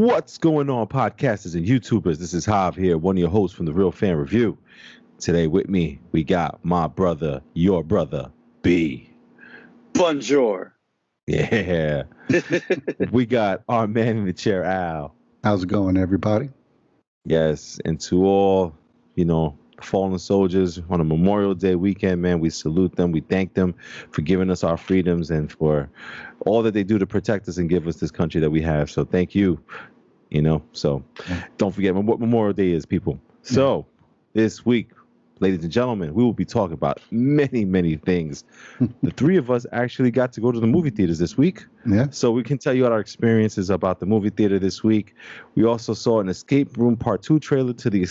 What's going on, podcasters and YouTubers? This is Hav here, one of your hosts from The Real Fan Review. Today with me, we got my brother, your brother, B. Bonjour. Yeah. We got our man in the chair, Al. How's it going, everybody? Yes, and to all, fallen soldiers on a Memorial Day weekend, man, we salute them. We thank them for giving us our freedoms and for all that they do to protect us and give us this country that we have. So thank you, So don't forget what Memorial Day is, people. So this week, ladies and gentlemen, we will be talking about many, many things. The three of us actually got to go to the movie theaters this week. Yeah. So we can tell you our experiences about the movie theater this week. We also saw an Escape Room Part 2 trailer to the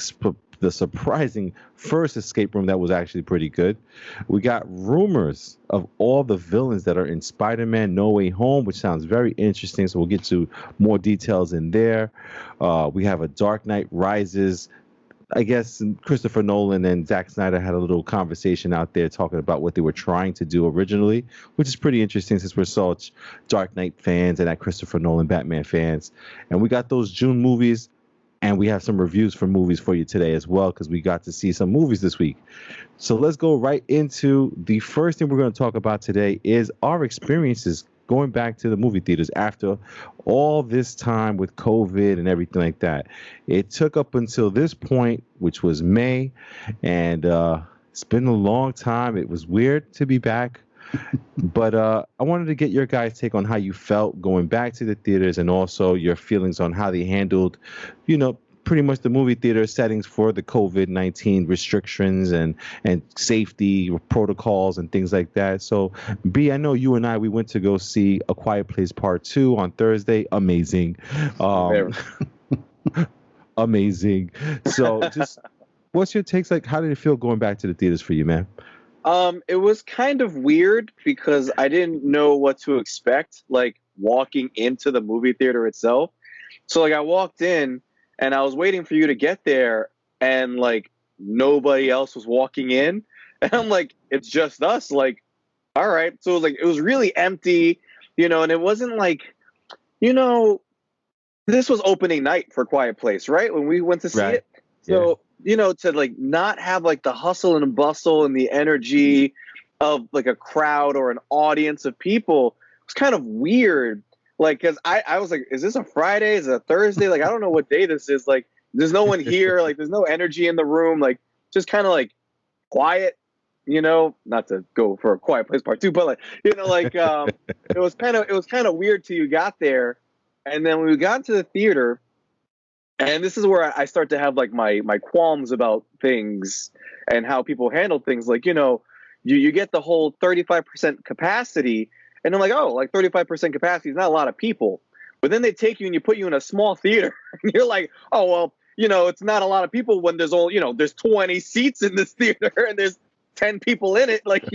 surprising first Escape Room that was actually pretty good. We got rumors of all the villains that are in Spider-Man No Way Home, which sounds very interesting. So we'll get to more details in there. We have a Dark Knight Rises. I guess Christopher Nolan and Zack Snyder had a little conversation out there talking about what they were trying to do originally, which is pretty interesting since we're such Dark Knight fans and Christopher Nolan Batman fans. And we got those June movies, and we have some reviews for movies for you today as well, because we got to see some movies this week. So let's go right into the first thing we're going to talk about today is our experiences going back to the movie theaters after all this time with COVID and everything like that. It took up until this point, which was May, and it's been a long time. It was weird to be back. But I wanted to get your guys' take on how you felt going back to the theaters and also your feelings on how they handled, pretty much the movie theater settings for the COVID-19 restrictions and safety protocols and things like that. So, B, I know you and we went to go see A Quiet Place Part 2 on Thursday. Amazing. Amazing. So just what's your takes? Like, how did it feel going back to the theaters for you, man? It was kind of weird because I didn't know what to expect, like walking into the movie theater itself. So like I walked in and I was waiting for you to get there and like nobody else was walking in. And I'm like, it's just us. Like, all right. So it was really empty, and it wasn't like, this was opening night for Quiet Place, right? When we went to see it. So, to like not have like the hustle and bustle and the energy of like a crowd or an audience of people was kind of weird. Like, cause I was like, is this a Friday? Is it a Thursday? Like, I don't know what day this is. Like, there's no one here. Like, there's no energy in the room. Like, just kind of like quiet, not to go for A Quiet Place Part 2, but like, it was kind of weird till you got there. And then when we got to the theater, and this is where I start to have like my qualms about things and how people handle things. Like, you get the whole 35% capacity. And I'm like, oh, like 35% capacity is not a lot of people. But then they take you and you put you in a small theater. And you're like, oh, well, it's not a lot of people when there's only, there's 20 seats in this theater and there's 10 people in it. Like,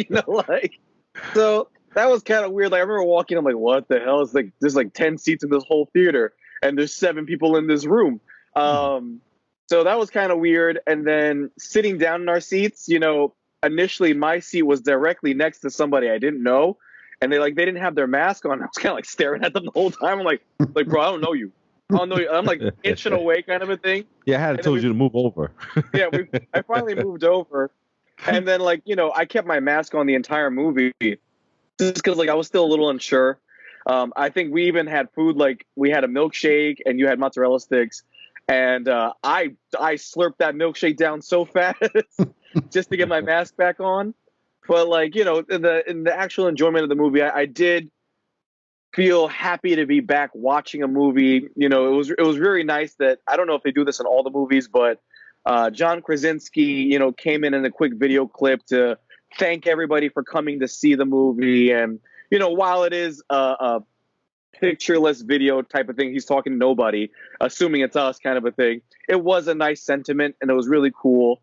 so that was kind of weird. Like, I remember walking, I'm like, what the hell? It's like, there's like 10 seats in this whole theater and there's 7 people in this room. So that was kind of weird. And then sitting down in our seats, initially my seat was directly next to somebody I didn't know. And they didn't have their mask on. I was kind of like staring at them the whole time. I'm like, bro, I don't know you. I don't know you. I'm like inching away kind of a thing. Yeah, I had told you to move over. Yeah, I finally moved over. And then I kept my mask on the entire movie just because I was still a little unsure. I think we even had food, like we had a milkshake and you had mozzarella sticks. And I slurped that milkshake down so fast just to get my mask back on. But in the actual enjoyment of the movie, I did feel happy to be back watching a movie. It was very nice that, I don't know if they do this in all the movies, but John Krasinski, came in a quick video clip to thank everybody for coming to see the movie. And, while it is a pictureless video type of thing, he's talking to nobody, assuming it's us kind of a thing. It was a nice sentiment and it was really cool.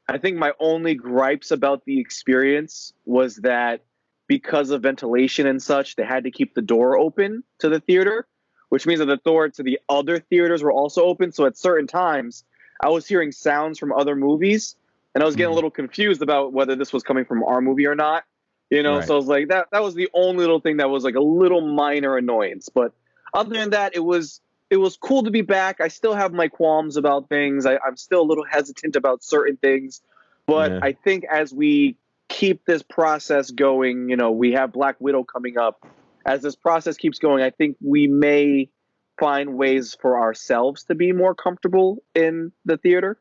I think my only gripes about the experience was that because of ventilation and such, they had to keep the door open to the theater, which means that the door to the other theaters were also open. So at certain times, I was hearing sounds from other movies, and I was getting a little confused about whether this was coming from our movie or not. Right. So I was like, that was the only little thing that was like a little minor annoyance. But other than that, it was it was cool to be back. I still have my qualms about things. I'm still a little hesitant about certain things, but I think as we keep this process going, we have Black Widow coming up. As this process keeps going, I think we may find ways for ourselves to be more comfortable in the theater.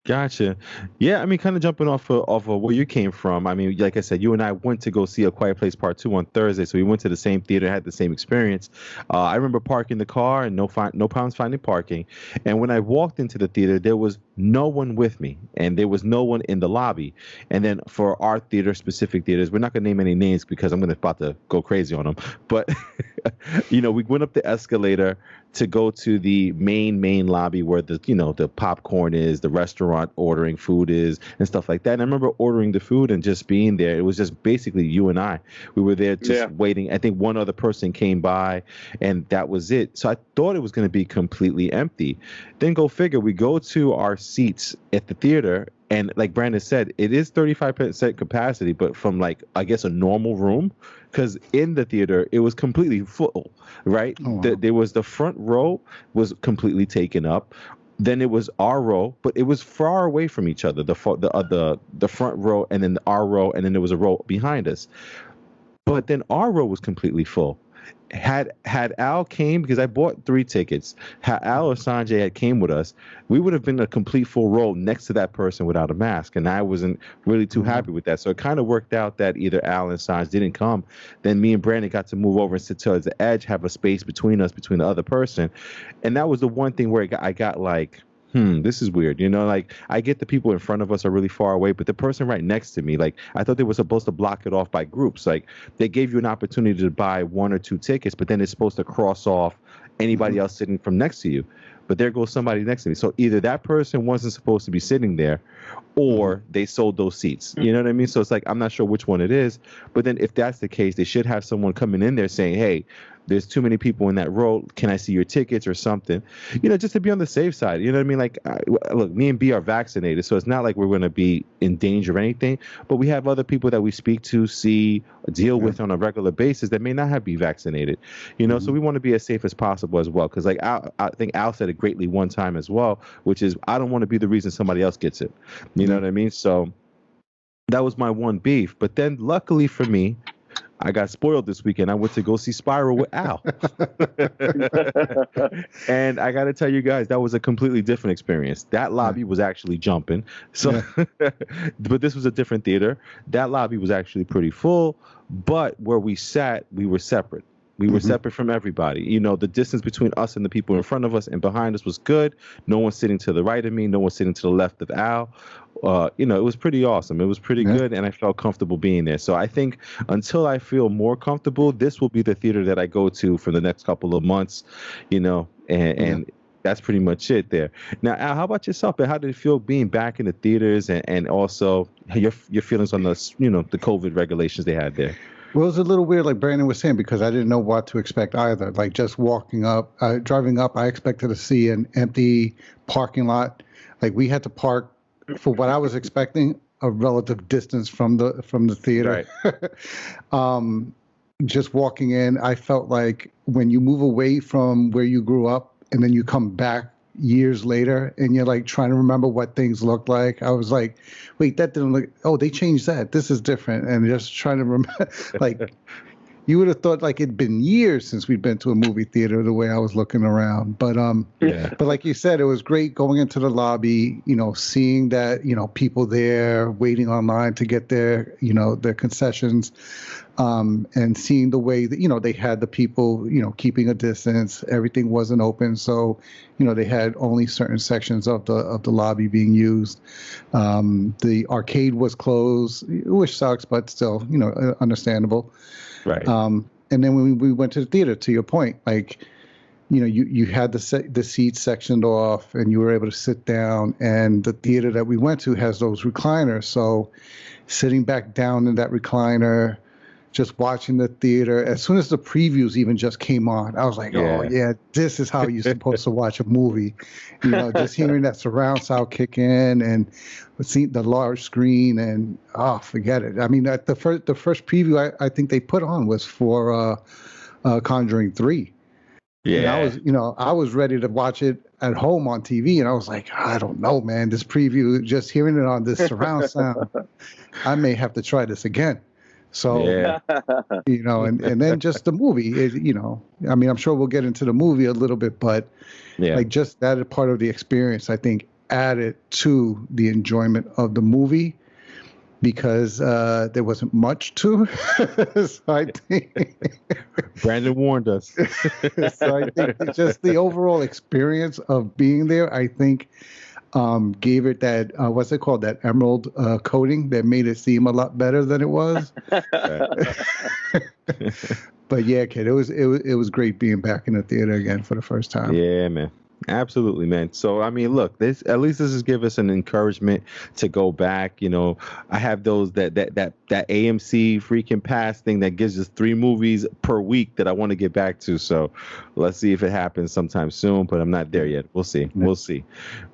Gotcha. Yeah, I mean, kind of jumping off of where you came from. I mean, like I said, you and I went to go see A Quiet Place Part 2 on Thursday, so we went to the same theater, had the same experience. I remember parking the car and no problems finding parking. And when I walked into the theater, there was no one with me, and there was no one in the lobby. And then for our theater, specific theaters, we're not going to name any names because I'm about to go crazy on them. But, we went up the escalator to go to the main lobby where the popcorn is, the restaurant ordering food is, and stuff like that. And I remember ordering the food and just being there. It was just basically you and I. We were there just waiting. I think one other person came by, and that was it. So I thought it was going to be completely empty. Then go figure, we go to our seats at the theater, and like Brandon said, it is 35% capacity, but from I guess a normal room, because in the theater it was completely full, right? Oh, wow. There was the front row was completely taken up. Then it was our row, but it was far away from each other. The front row, and then our row, and then there was a row behind us. But then our row was completely full. Had Al came, because I bought 3 tickets, had Al or Sanjay had came with us, we would have been a complete full row next to that person without a mask, and I wasn't really too happy with that. So it kind of worked out that either Al and Sanjay didn't come. Then me and Brandon got to move over and sit towards the edge, have a space between us, between the other person, and that was the one thing where I got like, this is weird. I get the people in front of us are really far away, but the person right next to me, I thought they were supposed to block it off by groups. They gave you an opportunity to buy 1 or 2 tickets, but then it's supposed to cross off anybody else sitting from next to you. But there goes somebody next to me. So either that person wasn't supposed to be sitting there, or they sold those seats. You know what I mean? So it's I'm not sure which one it is. But then if that's the case, they should have someone coming in there saying, hey, there's too many people in that row. Can I see your tickets or something? Just to be on the safe side. You know what I mean? Look, me and B are vaccinated, so it's not like we're going to be in danger or anything. But we have other people that we speak to, see, deal with on a regular basis that may not be vaccinated. So we want to be as safe as possible as well. Because I think Al said it greatly one time as well, which is I don't want to be the reason somebody else gets it. You know what I mean? So that was my one beef. But then luckily for me, I got spoiled this weekend. I went to go see Spiral with Al. And I got to tell you guys, that was a completely different experience. That lobby was actually jumping. So, but this was a different theater. That lobby was actually pretty full. But where we sat, we were separate. We were separate from everybody. The distance between us and the people in front of us and behind us was good. No one sitting to the right of me. No one sitting to the left of Al. It was pretty awesome. It was pretty good, and I felt comfortable being there. So I think until I feel more comfortable, this will be the theater that I go to for the next couple of months, and that's pretty much it there. Now, Al, how about yourself? How did it feel being back in the theaters, and also your feelings on the COVID regulations they had there? Well, it was a little weird, like Brandon was saying, because I didn't know what to expect either. Just driving up, I expected to see an empty parking lot. We had to park, for what I was expecting, a relative distance from the theater. Right. Just walking in, I felt like when you move away from where you grew up and then you come back years later and you're trying to remember what things looked like, I was like, wait, that didn't look, oh, they changed that, this is different, and just trying to remember. You would have thought it'd been years since we'd been to a movie theater the way I was looking around. But but like you said, it was great going into the lobby, seeing that, people there waiting online to get their concessions, and seeing the way that, they had the people, keeping a distance. Everything wasn't open. So, they had only certain sections of the lobby being used. The arcade was closed, which sucks, but still, understandable. Right. And then when we went to the theater, to your point, you had the seats sectioned off and you were able to sit down, and the theater that we went to has those recliners. So sitting back down in that recliner, just watching the theater, as soon as the previews even just came on, I was like, oh yeah, this is how you're supposed to watch a movie. Just hearing that surround sound kick in and seeing the large screen, and forget it. I mean, the first preview I think they put on was for Conjuring 3. And I Yeah. was, I was ready to watch it at home on TV, and I was like, I don't know, man. This preview, just hearing it on this surround sound, I may have to try this again. So, Yeah. and then just the movie, I mean, I'm sure we'll get into the movie a little bit, but Yeah. like just that part of the experience, I think added to the enjoyment of the movie because there wasn't much to. So I think Brandon warned us. so I think just the overall experience of being there, I think gave it that what's it called, that emerald coating that made it seem a lot better than it was. But yeah, kid, it was great being back in the theater again for the first time. Yeah, man. Absolutely, man. So I mean, look, this at least this is give us an encouragement to go back. I have those that AMC freaking pass thing that gives us 3 movies per week that I want to get back to. So let's see if it happens sometime soon, but I'm not there yet. We'll see. Yeah. We'll see.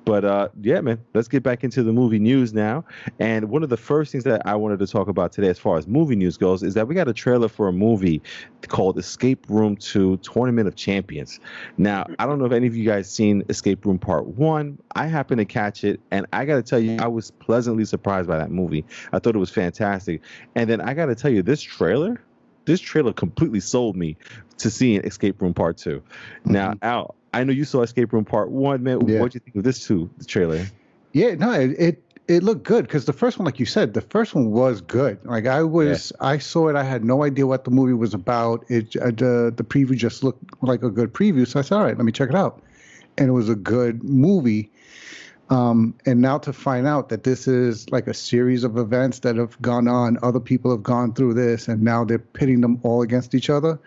But yeah, man, let's get back into the movie news now. And one of the first things that I wanted to talk about today as far as movie news goes is that we got a trailer for a movie called Escape Room 2 Tournament of Champions. Now, I don't know if any of you guys seen Escape Room Part 1. I happened to catch it, and I got to tell you, I was pleasantly surprised by that movie. I thought it was fantastic. And then I got to tell you, this trailer completely sold me to seeing Escape Room Part 2. Now, Al, I know you saw Escape Room Part 1, man. Yeah. What do you think of this the trailer? Yeah, no, it looked good because the first one, like you said, the first one was good. Like I saw it. I had no idea what the movie was about. The preview just looked like a good preview. So I said, all right, let me check it out. And it was a good movie. And now to find out that this is like a series of events that have gone on, other people have gone through this, and now they're pitting them all against each other.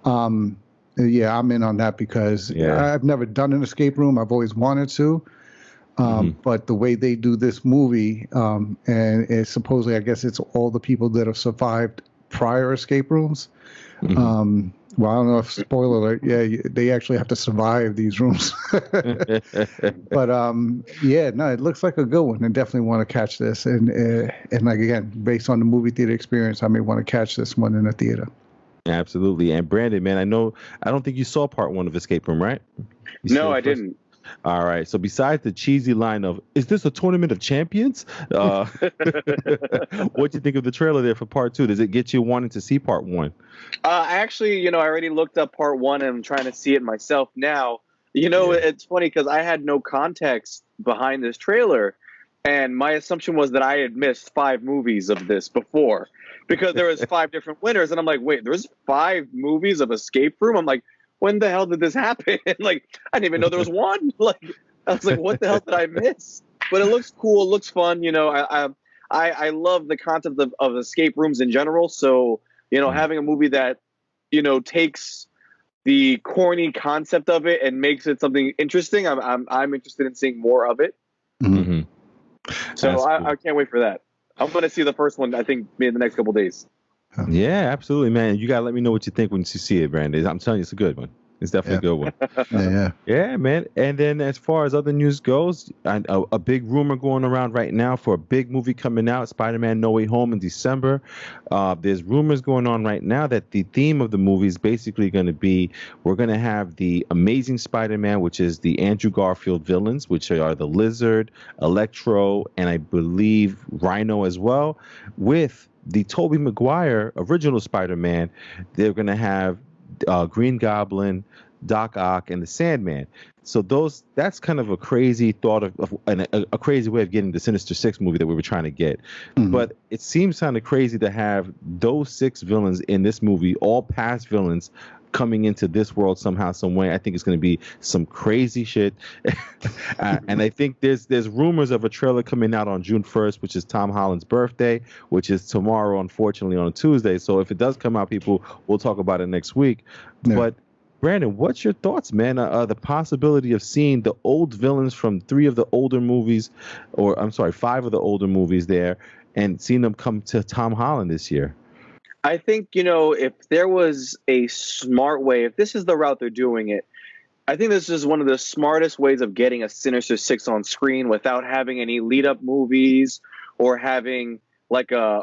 Yeah, I'm in on that because I've never done an escape room. I've always wanted to. But the way they do this movie, and it's supposedly, I guess it's all the people that have survived prior escape rooms. Well, I don't know if spoiler alert. Yeah, they actually have to survive these rooms. But yeah, no, it looks like a good one. I definitely want to catch this. And like again, based on the movie theater experience, I may want to catch this one in the theater. Absolutely. And Brandon, man, I don't think you saw Part 1 of Escape Room, right? No, I didn't. All right. So besides the cheesy line of, is this a tournament of champions? What'd you think of the trailer there for Part 2? Does it get you wanting to see Part 1? I actually, I already looked up Part 1 and I'm trying to see it myself now. It's funny because I had no context behind this trailer. And my assumption was that I had missed 5 movies of this before because there was 5 different winners. And I'm like, wait, there's 5 movies of Escape Room? I'm like, when the hell did this happen? Like, I didn't even know there was one. Like, I was like, what the hell did I miss? But it looks cool. It looks fun. I love the concept of escape rooms in general. So, having a movie that, takes the corny concept of it and makes it something interesting. I'm interested in seeing more of it. Mm-hmm. So I can't wait for that. I'm going to see the first one, I think, in the next couple of days. Yeah, absolutely, man. You got to let me know what you think when you see it, Brandon. I'm telling you, it's a good one. It's definitely a good one. Yeah, man. And then as far as other news goes, a big rumor going around right now for a big movie coming out, Spider-Man No Way Home in December. There's rumors going on right now that the theme of the movie is basically going to be, we're going to have the Amazing Spider-Man, which is the Andrew Garfield villains, which are the Lizard, Electro, and I believe Rhino as well, with the Tobey Maguire original Spider-Man. They're going to have Green Goblin, Doc Ock, and the Sandman. So that's kind of a crazy thought of a crazy way of getting the Sinister Six movie that we were trying to get. But it seems kind of crazy to have those 6 villains in this movie, all past villains, coming into this world somehow, some way. I think it's going to be some crazy shit. And I think there's rumors of a trailer coming out on June 1st, which is Tom Holland's birthday, which is tomorrow, unfortunately, on a Tuesday. So if it does come out, people, we'll talk about it next week. Yeah. But Brandon, what's your thoughts, man? The possibility of seeing the old villains from 5 of the older movies there, and seeing them come to Tom Holland this year. I think, if there was a smart way, if this is the route they're doing it, I think this is one of the smartest ways of getting a Sinister Six on screen without having any lead-up movies or having like a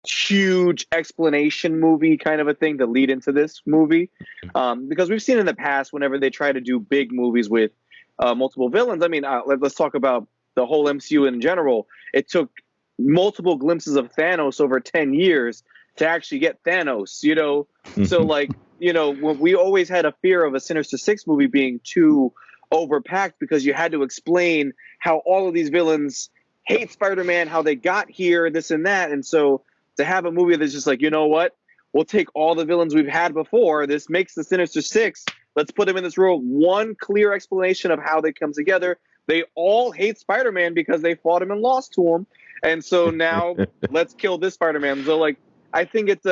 huge explanation movie kind of a thing to lead into this movie, because we've seen in the past whenever they try to do big movies with multiple villains. I mean, let's talk about the whole MCU in general. It took multiple glimpses of Thanos over 10 years to actually get Thanos, you know? So like, you know, we always had a fear of a Sinister Six movie being too overpacked because you had to explain how all of these villains hate Spider-Man, how they got here, this and that. And so to have a movie that's just like, you know what, we'll take all the villains we've had before. This makes the Sinister Six. Let's put them in this world. One clear explanation of how they come together. They all hate Spider-Man because they fought him and lost to him. And so now let's kill this Spider-Man. So like, I think it's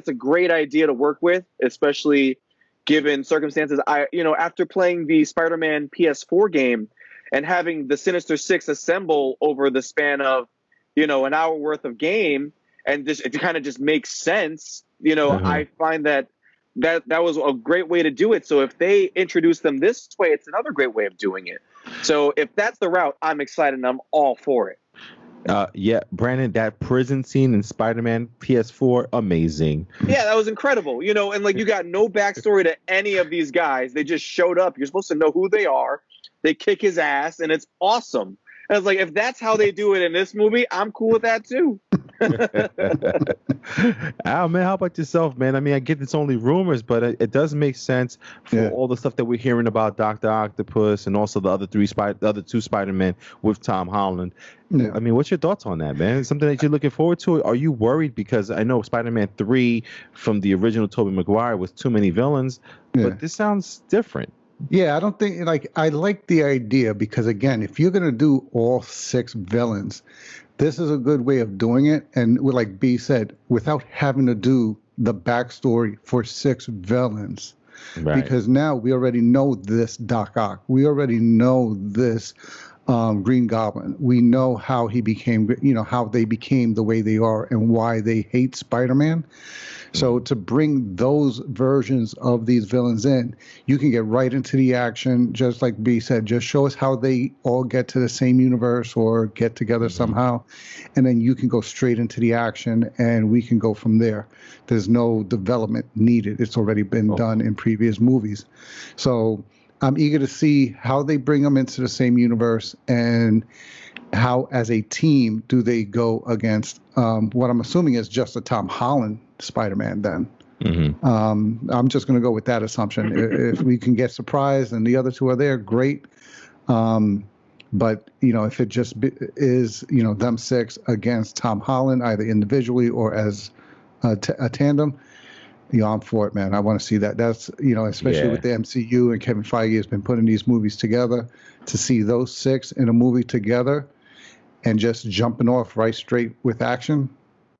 a great idea to work with, especially given circumstances. After playing the Spider-Man PS4 game and having the Sinister Six assemble over the span of, an hour worth of game, and it kind of just makes sense. I find that was a great way to do it. So if they introduce them this way, it's another great way of doing it. So if that's the route, I'm excited and I'm all for it. Yeah, Brandon, that prison scene in Spider-Man PS4, amazing. Yeah, that was incredible. And like you got no backstory to any of these guys. They just showed up. You're supposed to know who they are. They kick his ass, and it's awesome. And I was like, if that's how they do it in this movie, I'm cool with that too. Al, man, how about yourself, man? I mean, I get it's only rumors, but it does make sense for all the stuff that we're hearing about Dr. Octopus and also the other two Spider-Men with Tom Holland. Yeah. I mean, what's your thoughts on that, man? Is it something that you're looking forward to? Are you worried? Because I know Spider-Man 3 from the original Tobey Maguire was too many villains, but this sounds different. Yeah, I don't think, I like the idea because, again, if you're going to do all 6 villains, this is a good way of doing it. And like B said, without having to do the backstory for 6 villains. Right. Because now we already know this Doc Ock. We already know this Green Goblin. We know how he became, how they became the way they are and why they hate Spider-Man. So to bring those versions of these villains in, you can get right into the action. Just like B said, just show us how they all get to the same universe or get together somehow. And then you can go straight into the action and we can go from there. There's no development needed. It's already been done in previous movies. So I'm eager to see how they bring them into the same universe and how, as a team, do they go against what I'm assuming is just a Tom Holland Spider-Man then. I'm just going to go with that assumption. If we can get surprised and the other 2 are there, great. But, if it just is, them 6 against Tom Holland, either individually or as a tandem, I'm for it, man. I want to see that. That's, especially with the MCU and Kevin Feige has been putting these movies together, to see those 6 in a movie together and just jumping off right straight with action,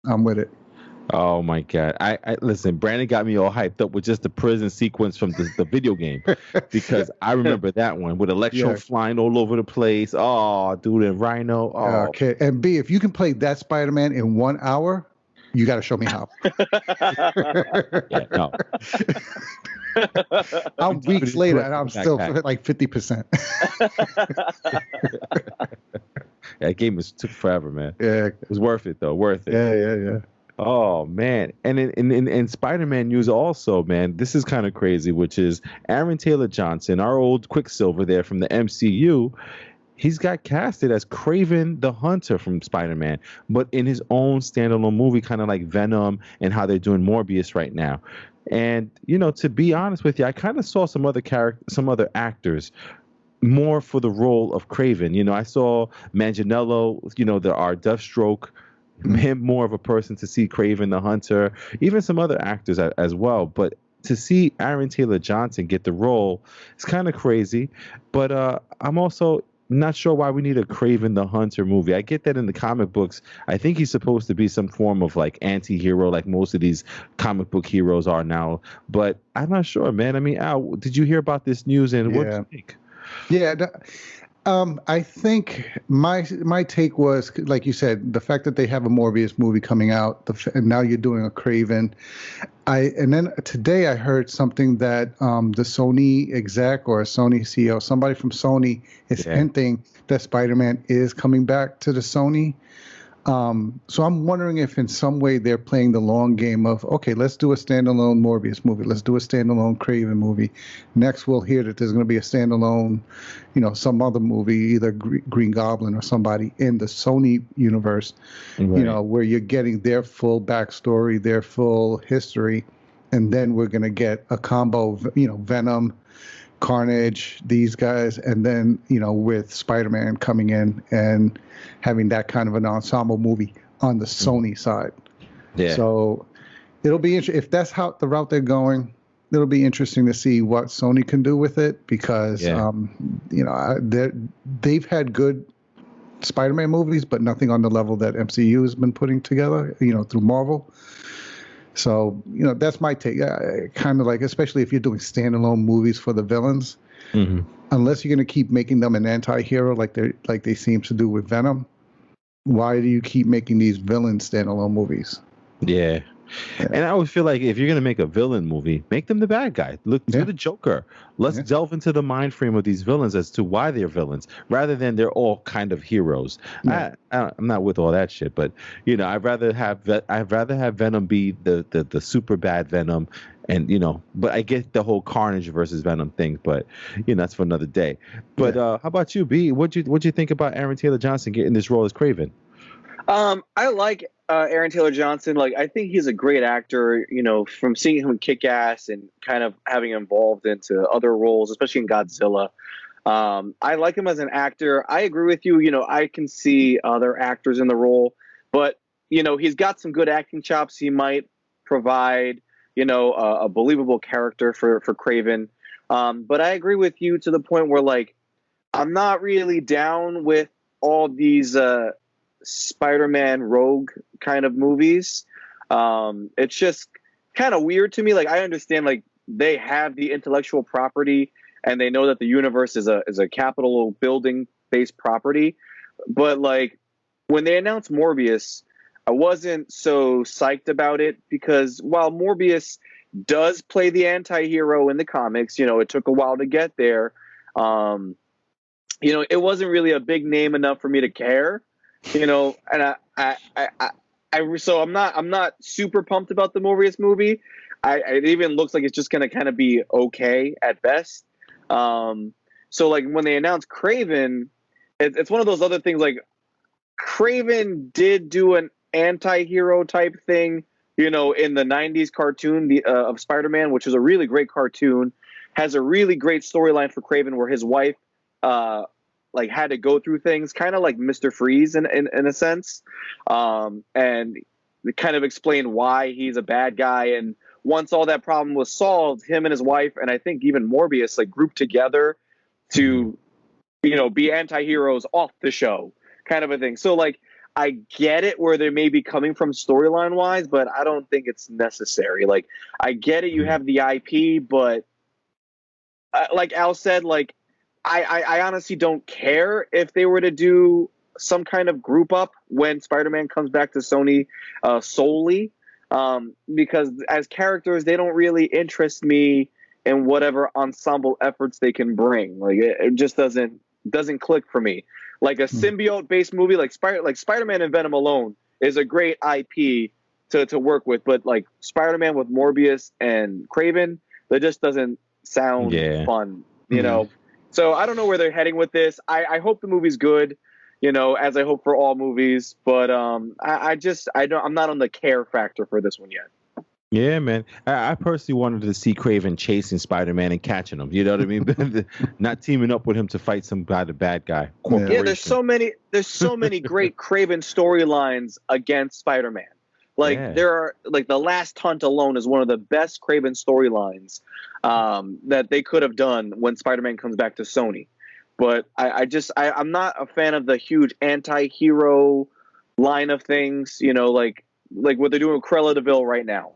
I'm with it. Oh my God! I listen. Brandon got me all hyped up with just the prison sequence from the video game, because I remember that one with Electro flying all over the place. Oh, dude, and Rhino. Oh. Okay, and B, if you can play that Spider-Man in 1 hour, you got to show me how. No. I'm weeks later and I'm still like 50%. That game took forever, man. Yeah, it was worth it though. Worth it. Yeah. Oh man, and in Spider-Man news also, man, this is kind of crazy, which is Aaron Taylor Johnson, our old Quicksilver there from the MCU. He's got casted as Kraven the Hunter from Spider-Man, but in his own standalone movie, kind of like Venom and how they're doing Morbius right now. And to be honest with you, I kind of saw some other actors more for the role of Kraven. I saw Manganiello, our Deathstroke, him more of a person to see Kraven the Hunter, even some other actors as well. But to see Aaron Taylor Johnson get the role, it's kind of crazy. But I'm also not sure why we need a Kraven the Hunter movie. I get that in the comic books, I think he's supposed to be some form of like anti-hero, like most of these comic book heroes are now. But I'm not sure, man. I mean, Al, did you hear about this news and what do you think? Yeah. I think my take was, like you said, the fact that they have a Morbius movie coming out, and now you're doing a Kraven. And then today I heard something that the Sony exec or a Sony CEO, somebody from Sony, is hinting that Spider-Man is coming back to the Sony So I'm wondering if in some way they're playing the long game of, okay, let's do a standalone Morbius movie. Let's do a standalone Kraven movie. Next, we'll hear that there's going to be a standalone, some other movie, either Green Goblin or somebody in the Sony universe, Right. where you're getting their full backstory, their full history. And then we're going to get a combo, Venom, Carnage, these guys, and then with Spider-Man coming in and having that kind of an ensemble movie on the Sony side. Yeah. So it'll be interesting if that's how the route they're going. It'll be interesting to see what Sony can do with it because they've had good Spider-Man movies, but nothing on the level that MCU has been putting together. Through Marvel. So, that's my take. Kind of like, especially if you're doing standalone movies for the villains, unless you're going to keep making them an anti-hero like they seem to do with Venom, why do you keep making these villain standalone movies? Yeah. And I always feel like if you're going to make a villain movie, make them the bad guy. Look to the Joker. Let's delve into the mind frame of these villains as to why they're villains, rather than they're all kind of heroes. Yeah. I'm not with all that shit, but I'd rather have Venom be the super bad Venom, and but I get the whole Carnage versus Venom thing, but that's for another day. But how about you, B? What'd you think about Aaron Taylor Johnson getting this role as Kraven? I like Aaron Taylor Johnson. Like, I think he's a great actor, from seeing him in Kick-Ass and kind of having him involved into other roles, especially in Godzilla. I like him as an actor. I agree with you. I can see other actors in the role, but, he's got some good acting chops. He might provide, a believable character for Kraven. But I agree with you to the point where, like, I'm not really down with all these Spider-Man Rogue kind of movies. It's just kind of weird to me. Like, I understand, like, they have the intellectual property and they know that the universe is a capital building based property, but like when they announced Morbius, I wasn't so psyched about it because while Morbius does play the anti-hero in the comics, it took a while to get there. It wasn't really a big name enough for me to care. And so I'm not super pumped about the Morbius movie. It even looks like it's just gonna kind of be okay at best. So like when they announced Kraven, it's one of those other things. Like, Kraven did do an anti-hero type thing, in the '90s cartoon of Spider-Man, which is a really great cartoon, has a really great storyline for Kraven where his wife like had to go through things kind of like Mr. Freeze in a sense. And kind of explain why he's a bad guy. And once all that problem was solved, him and his wife, and I think even Morbius, like, grouped together to, be anti-heroes off the show kind of a thing. So like, I get it where they may be coming from storyline wise, but I don't think it's necessary. Like, I get it. You have the IP, but like Al said, like, I honestly don't care if they were to do some kind of group up when Spider-Man comes back to Sony solely, because as characters, they don't really interest me in whatever ensemble efforts they can bring. Like, it just doesn't click for me. Like a symbiote-based movie like Spider-Man and Venom alone is a great IP to work with, but like Spider-Man with Morbius and Kraven, that just doesn't sound fun, So I don't know where they're heading with this. I hope the movie's good, as I hope for all movies. But I'm not on the care factor for this one yet. Yeah, man. I personally wanted to see Kraven chasing Spider-Man and catching him. You know what I mean? Not teaming up with him to fight some guy, the bad guy. Yeah, there's so many great Kraven storylines against Spider-Man. Like, there are, like, The Last Hunt alone is one of the best Kraven storylines that they could have done when Spider-Man comes back to Sony. But I'm not a fan of the huge anti-hero line of things, like what they're doing with Cruella de Vil right now.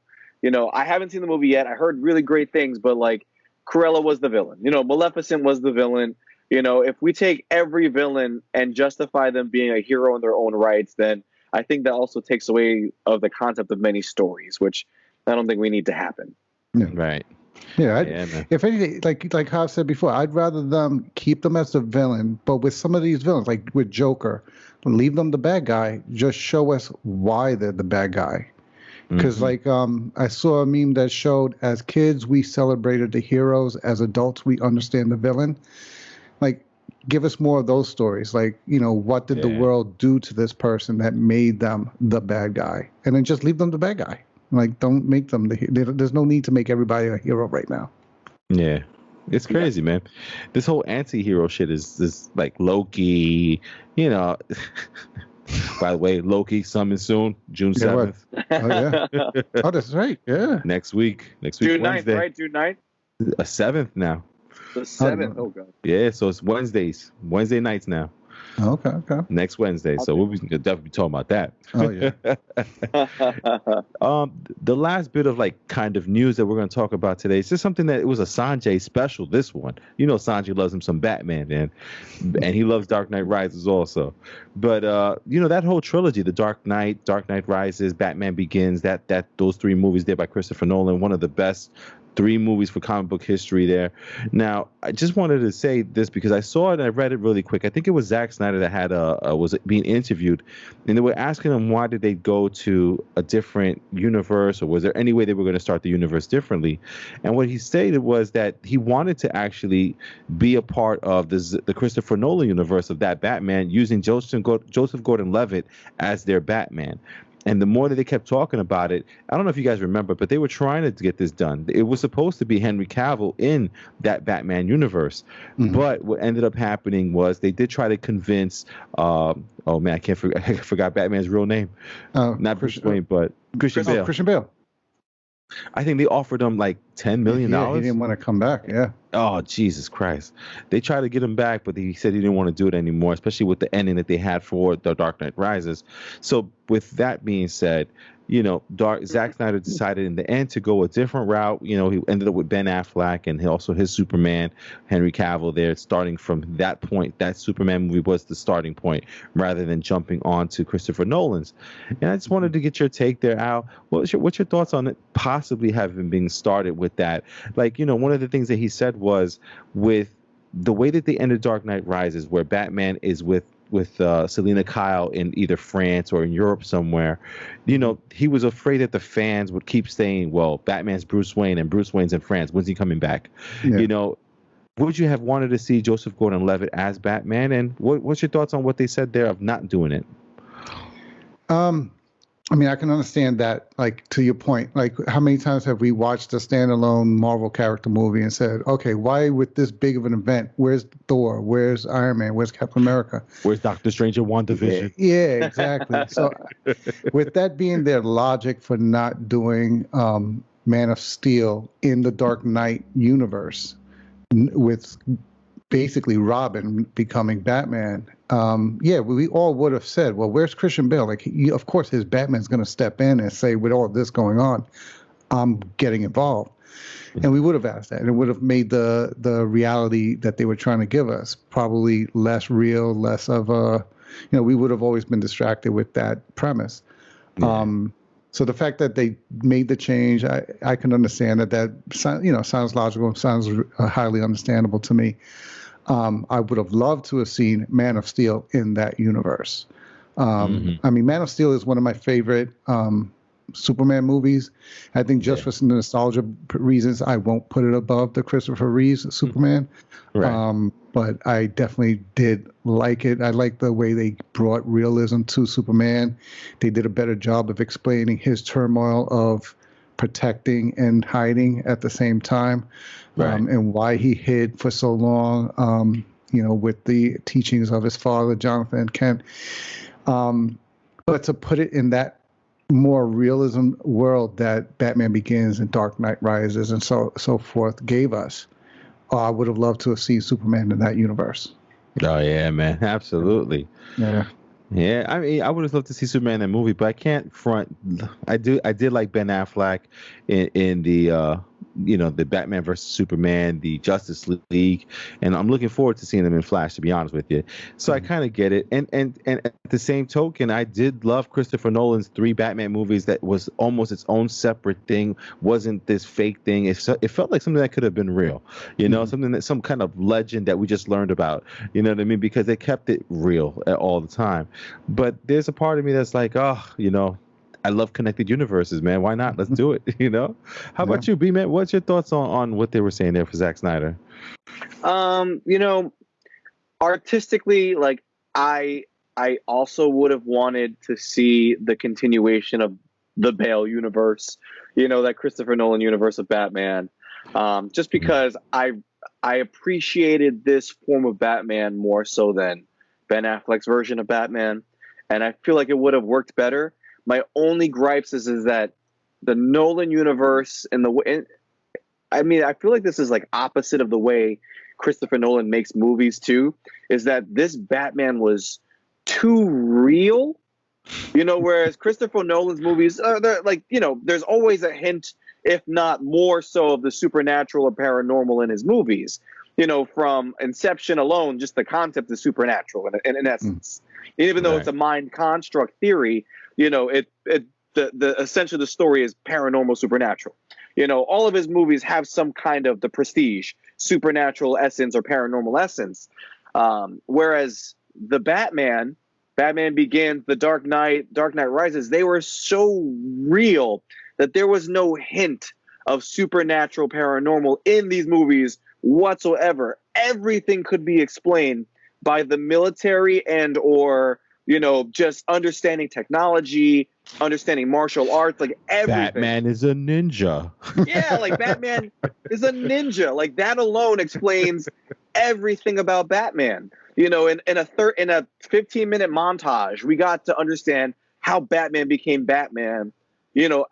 I haven't seen the movie yet. I heard really great things, but like, Cruella was the villain. Maleficent was the villain. If we take every villain and justify them being a hero in their own rights, then I think that also takes away of the concept of many stories, which I don't think we need to happen. Yeah. Right. Yeah, man. if anything, like how I said before, I'd rather them keep them as the villain, but with some of these villains, like with Joker, leave them the bad guy. Just show us why they're the bad guy. Because I saw a meme that showed as kids we celebrated the heroes, as adults we understand the villain. Like, give us more of those stories. Like, what did the world do to this person that made them the bad guy? And then just leave them the bad guy. Like, don't make them there's no need to make everybody a hero right now. Yeah. It's crazy, man. This whole anti-hero shit is like Loki, By the way, Loki coming soon, June 7th. Oh, yeah. Oh, that's right. Yeah. Next week. June Wednesday. 9th, right? June 9th? A 7th now. The 7th. Oh, God. Yeah, so it's Wednesday nights now. Okay. Next Wednesday. So we'll definitely be talking about that. Oh, yeah. The last bit of kind of news that we're going to talk about today is just something that it was a Sanjay special, this one. Sanjay loves him some Batman, man. And he loves Dark Knight Rises also. But, that whole trilogy, The Dark Knight Rises, Batman Begins, those three movies there by Christopher Nolan, one of the best 3 movies for comic book history there. Now, I just wanted to say this because I saw it and I read it really quick. I think it was Zack Snyder that had was being interviewed, and they were asking him why did they go to a different universe, or was there any way they were going to start the universe differently? And what he stated was that he wanted to actually be a part of the Christopher Nolan universe of that Batman, using Joseph Gordon-Levitt as their Batman. And the more that they kept talking about it, I don't know if you guys remember, but they were trying to get this done. It was supposed to be Henry Cavill in that Batman universe. Mm-hmm. But what ended up happening was they did try to convince, I forgot Batman's real name. Not Bruce Wayne, but Christian Bale. Christian Bale. I think they offered him like $10 million. Yeah, he didn't want to come back. Yeah. Oh, Jesus Christ. They tried to get him back, but he said he didn't want to do it anymore, especially with the ending that they had for The Dark Knight Rises. So with that being said, Zack Snyder decided in the end to go a different route. He ended up with Ben Affleck and also his Superman, Henry Cavill there. Starting from that point, that Superman movie was the starting point rather than jumping on to Christopher Nolan's. And I just wanted to get your take there, Al. What's your thoughts on it possibly having been started with that? One of the things that he said was with the way that they ended Dark Knight Rises, where Batman is with Selena Kyle in either France or in Europe somewhere, he was afraid that the fans would keep saying, well, Batman's Bruce Wayne and Bruce Wayne's in France. When's he coming back? Yeah. Would you have wanted to see Joseph Gordon-Levitt as Batman? And what's your thoughts on what they said there of not doing it? I mean, I can understand that, to your point, how many times have we watched a standalone Marvel character movie and said, okay, why with this big of an event, where's Thor, where's Iron Man, where's Captain America? Where's Doctor Strange and WandaVision? Yeah, exactly. So with that being their logic for not doing Man of Steel in the Dark Knight universe, with basically Robin becoming Batman, we all would have said, well, where's Christian Bale? Of course, his Batman's going to step in and say, with all this going on, I'm getting involved. And we would have asked that, and it would have made the reality that they were trying to give us probably less real, less of a, we would have always been distracted with that premise. Yeah. So the fact that they made the change, I can understand that sounds logical, sounds highly understandable to me. I would have loved to have seen Man of Steel in that universe. I mean, Man of Steel is one of my favorite Superman movies. I think just for some nostalgia reasons, I won't put it above the Christopher Reeves Superman. Right. But I definitely did like it. I like the way they brought realism to Superman. They did a better job of explaining his turmoil of protecting and hiding at the same time, and why he hid for so long, with the teachings of his father, Jonathan Kent. But to put it in that more realism world that Batman Begins and Dark Knight Rises and so forth gave us, I would have loved to have seen Superman in that universe. Oh yeah, man, absolutely. Yeah. Yeah, I mean, I would have loved to see Superman in that movie, but I can't front. I did like Ben Affleck in the the Batman versus Superman, the Justice League, and I'm looking forward to seeing them in Flash, to be honest with you. So I kind of get it. And at the same token, I did love Christopher Nolan's 3 Batman movies that was almost its own separate thing, wasn't this fake thing. It felt like something that could have been real, something that some kind of legend that we just learned about, you know what I mean? Because they kept it real all the time. But there's a part of me that's like, I love connected universes, man. Why not? Let's do it. How about you, B-Man? What's your thoughts on what they were saying there for Zack Snyder? Artistically, like I also would have wanted to see the continuation of the Bale universe, that Christopher Nolan universe of Batman. Just because I appreciated this form of Batman more so than Ben Affleck's version of Batman, and I feel like it would have worked better. My only gripes is that the Nolan universe I feel like this is like opposite of the way Christopher Nolan makes movies too, is that this Batman was too real, whereas Christopher Nolan's movies, they're like, there's always a hint, if not more so, of the supernatural or paranormal in his movies. From Inception alone, just the concept is supernatural in essence. Even though it's a mind construct theory, the essentially the story is paranormal supernatural. All of his movies have some kind of the Prestige, supernatural essence or paranormal essence. Whereas the Batman Begins, The Dark Knight Rises, they were so real that there was no hint of supernatural paranormal in these movies whatsoever. Everything could be explained by the military and or just understanding technology, understanding martial arts, like everything. Batman is a ninja. Yeah, like Batman is a ninja. Like that alone explains everything about Batman. In a 15-minute montage, we got to understand how Batman became Batman,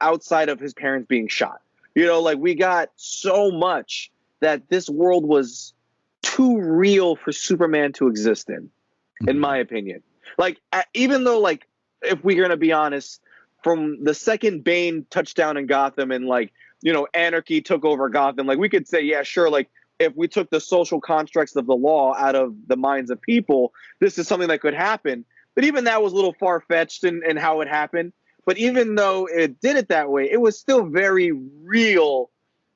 outside of his parents being shot. Like we got so much that this world was too real for Superman to exist in my opinion. Like, even though, like, if we're going to be honest, from the second Bane touchdown in Gotham and, like, anarchy took over Gotham, like, we could say, yeah, sure, like, if we took the social constructs of the law out of the minds of people, this is something that could happen. But even that was a little far-fetched in how it happened. But even though it did it that way, it was still very real,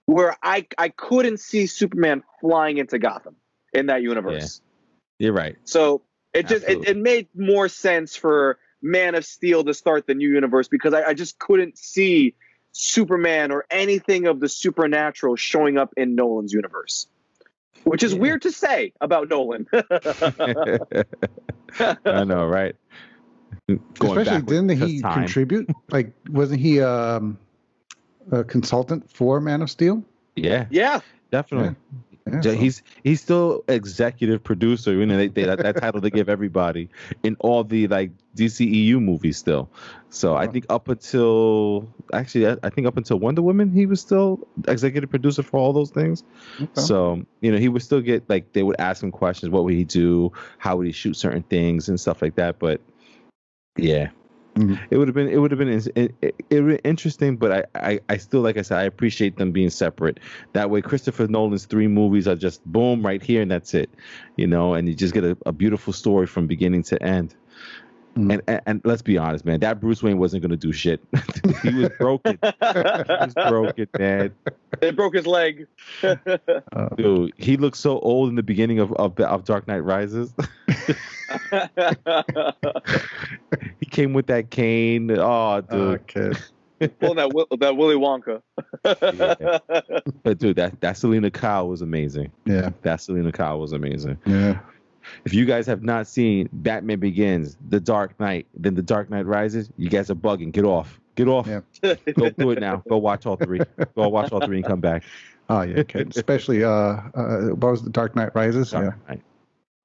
where I couldn't see Superman flying into Gotham in that universe. Yeah. You're right. So it just it made more sense for Man of Steel to start the new universe, because I just couldn't see Superman or anything of the supernatural showing up in Nolan's universe, which is weird to say about Nolan. I know, right? Especially, didn't he contribute? Like, wasn't he a consultant for Man of Steel? Yeah, definitely. Yeah, he's still executive producer. That title they give everybody in all the like DCEU movies still. So I think up until Wonder Woman, he was still executive producer for all those things. Okay. So he would still get, like, they would ask him questions. What would he do? How would he shoot certain things and stuff like that? But yeah. It would have been interesting, but I still, like I said, I appreciate them being separate. That way, Christopher Nolan's 3 movies are just boom right here, and that's it, and you just get a beautiful story from beginning to end. And let's be honest, man, that Bruce Wayne wasn't going to do shit. He was broken. Man. They broke his leg. Dude, he looked so old in the beginning of Dark Knight Rises. He came with that cane. Oh, dude. Pulling that Willy Wonka. Yeah. But dude, that Selena Kyle was amazing. Yeah. That Selena Kyle was amazing. Yeah. If you guys have not seen Batman Begins, The Dark Knight, then The Dark Knight Rises, you guys are bugging. Get off. Yeah. Go do it now. Go watch all 3. Go watch all 3 and come back. Oh yeah, okay. Especially what was The Dark Knight Rises?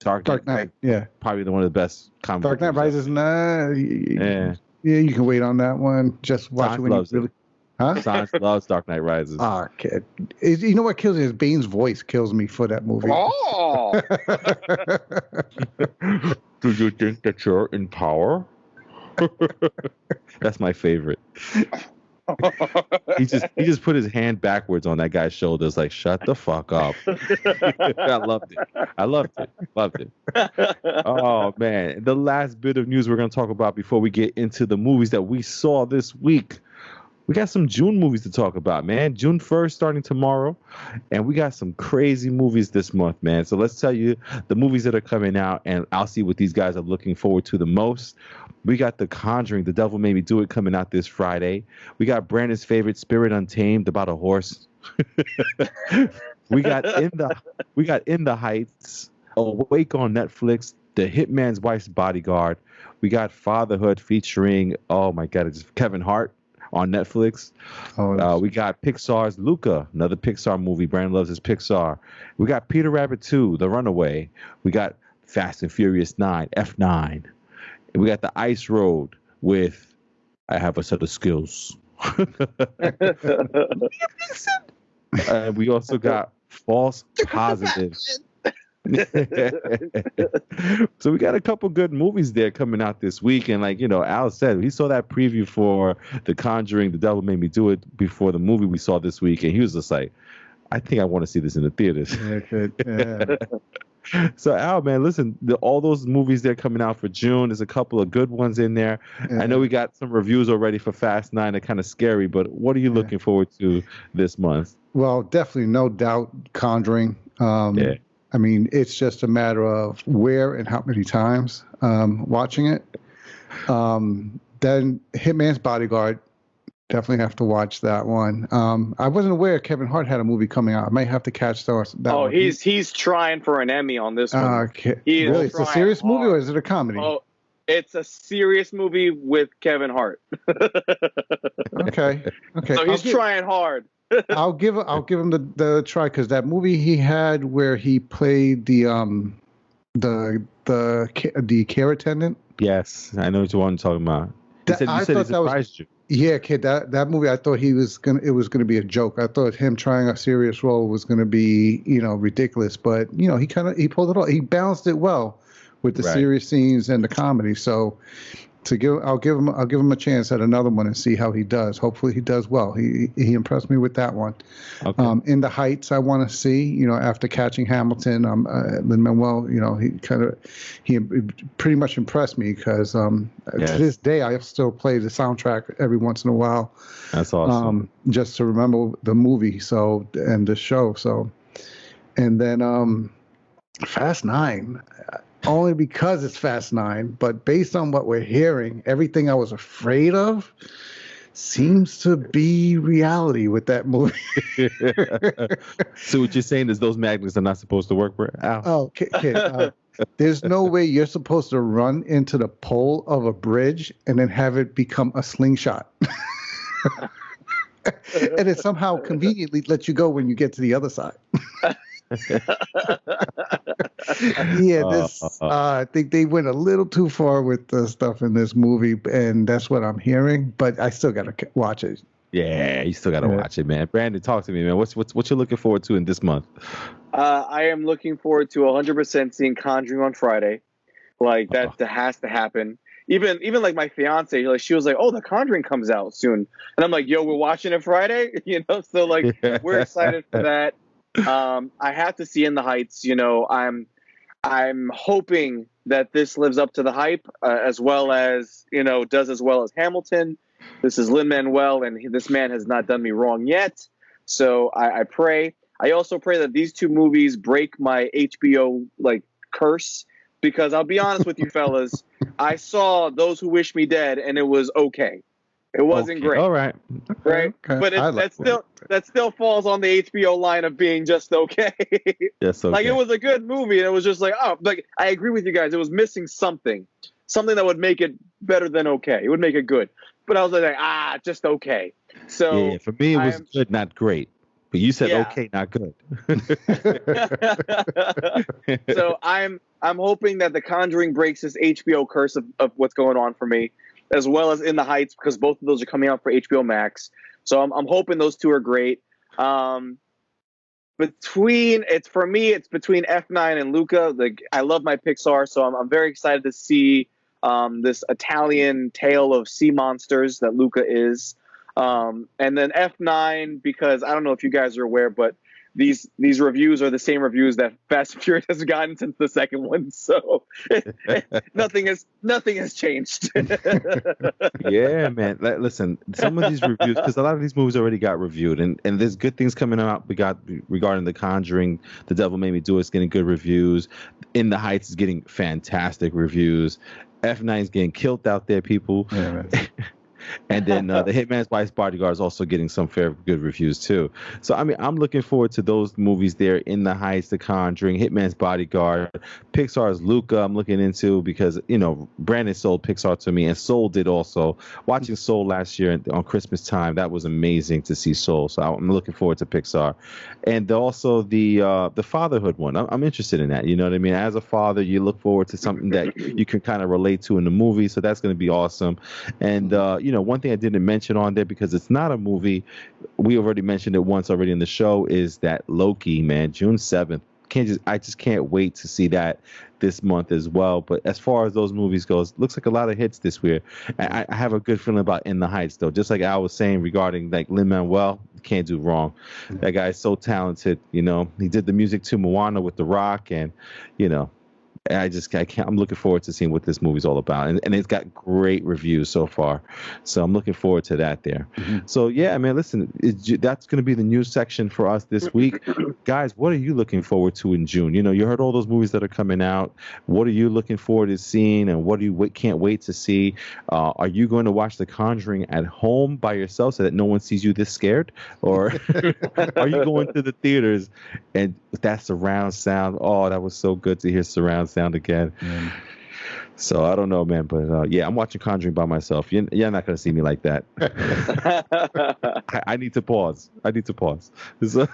Dark Knight. Yeah. Probably one of the best comic Dark Knight Rises. Yeah, you can wait on that one. Just watch it when you really. Huh? Science loves Dark Knight Rises. Oh, kid. You know what kills me is Bane's voice kills me for that movie. Oh! Do you think that you're in power? That's my favorite. He just put his hand backwards on that guy's shoulders, like, shut the fuck up. I loved it. Loved it. Oh man. The last bit of news we're gonna talk about before we get into the movies that we saw this week. We got some June movies to talk about, man. June 1st starting tomorrow. And we got some crazy movies this month, man. So let's tell you the movies that are coming out, and I'll see what these guys are looking forward to the most. We got The Conjuring, The Devil Made Me Do It, coming out this Friday. We got Brandon's favorite, Spirit Untamed, about a horse. we got In the Heights, Awake on Netflix, The Hitman's Wife's Bodyguard. We got Fatherhood featuring, oh my God, it's Kevin Hart on Netflix. We got Pixar's Luca, another Pixar movie. Brandon loves his Pixar. We got Peter Rabbit 2, The Runaway. We got Fast and Furious 9, F9. And we got The Ice Road with I Have a Set of Skills. We also got False Positive. So we got a couple good movies there coming out this week, and like Al said, he saw that preview for The Conjuring, The Devil Made Me Do It before the movie we saw this week, and he was just like, I think I want to see this in the theaters. So Al, man, listen, all those movies they're coming out for June. There's a couple of good ones in there. I know we got some reviews already for Fast 9. They're kind of scary, but what are you looking forward to this month? Well, definitely, no doubt, Conjuring. I mean, it's just a matter of where and how many times watching it. Then Hitman's Bodyguard, definitely have to watch that one. I wasn't aware Kevin Hart had a movie coming out. I might have to catch that. Oh, he's trying for an Emmy on this one. Okay. Really? It's a serious movie or is it a comedy? Oh, it's a serious movie with Kevin Hart. Okay. So he's trying hard. I'll give him the try, because that movie he had where he played the care attendant. Yes, I know what you're talking about. You said it surprised you. Yeah, kid, that movie, I thought it was gonna be a joke. I thought him trying a serious role was gonna be ridiculous, but he pulled it off. He balanced it well with the serious scenes and the comedy. So I'll give him a chance at another one and see how he does. Hopefully he does well. He impressed me with that one. Okay. In the Heights, I want to see. After catching Hamilton, Lin-Manuel, he pretty much impressed me, because to this day I still play the soundtrack every once in a while. That's awesome. Just to remember the movie and the show. And then Fast 9. Only because it's Fast 9, but based on what we're hearing, everything I was afraid of seems to be reality with that movie. So what you're saying is those magnets are not supposed to work, Al? Oh, kid, there's no way you're supposed to run into the pole of a bridge and then have it become a slingshot. And it somehow conveniently lets you go when you get to the other side. I think they went a little too far with the stuff in this movie, and that's what I'm hearing. But I still gotta watch it. Yeah, you still gotta watch it, man. Brandon, talk to me, man. What you looking forward to in this month? I am looking forward to 100% seeing Conjuring on Friday. Like that has to happen. Even like my fiance, like she was like, "Oh, The Conjuring comes out soon," and I'm like, "Yo, we're watching it Friday," So like we're excited for that. I have to see In the Heights. I'm hoping that this lives up to the hype, as well as does as well as Hamilton. This is Lin-Manuel, and this man has not done me wrong yet. So I pray. I also pray that these two movies break my HBO curse, because I'll be honest with you, fellas, I saw Those Who Wish Me Dead, and it was okay. It wasn't great. All right. Right? Okay. But that still falls on the HBO line of being just okay. Yes, okay. Like, it was a good movie, and it was just like, I agree with you guys. It was missing something that would make it better than okay. It would make it good. But I was like, just okay. So yeah, for me, it was good, not great. But you said okay, not good. So I'm hoping that The Conjuring breaks this HBO curse of what's going on for me, as well as In the Heights, because both of those are coming out for HBO Max. So I'm hoping those two are great. It's between F9 and Luca. Like, I love my Pixar, so I'm very excited to see this Italian tale of sea monsters that Luca is. And then F9, because I don't know if you guys are aware, but these reviews are the same reviews that Fast and Furious has gotten since the second one. So nothing has changed. Yeah, man. Listen, some of these reviews, because a lot of these movies already got reviewed, and there's good things coming out. We got regarding The Conjuring, The Devil Made Me Do It's getting good reviews. In the Heights is getting fantastic reviews. F9 is getting killed out there, people. Yeah, man. And then The Hitman's Bodyguard is also getting some fair good reviews too. So I mean, I'm looking forward to those movies there. In the Heights, The Conjuring, Hitman's Bodyguard, Pixar's Luca. I'm looking into because Brandon sold Pixar to me, and Soul did also. Watching Soul last year on Christmas time, that was amazing to see Soul. So I'm looking forward to Pixar, and also the fatherhood one. I'm interested in that. You know what I mean? As a father, you look forward to something that you can kind of relate to in the movie. So that's going to be awesome. And one thing I didn't mention on there because it's not a movie, we already mentioned it once already in the show, is that Loki, man, June 7th. I just can't wait to see that this month as well. But as far as those movies goes, looks like a lot of hits this year. I have a good feeling about In the Heights though. Just like I was saying regarding like Lin-Manuel, can't do wrong. That guy is so talented. He did the music to Moana with The Rock, and I can't. I'm looking forward to seeing what this movie's all about, and it's got great reviews so far. So I'm looking forward to that there. Mm-hmm. So yeah, man, listen, that's going to be the news section for us this week, guys. What are you looking forward to in June? You heard all those movies that are coming out. What are you looking forward to seeing, and what do you can't wait to see? Are you going to watch The Conjuring at home by yourself so that no one sees you this scared, or are you going to the theaters and that surround sound? Oh, that was so good to hear surround sound again. So I don't know, man, but yeah, I'm watching Conjuring by myself. You're not going to see me like that. I need to pause. So,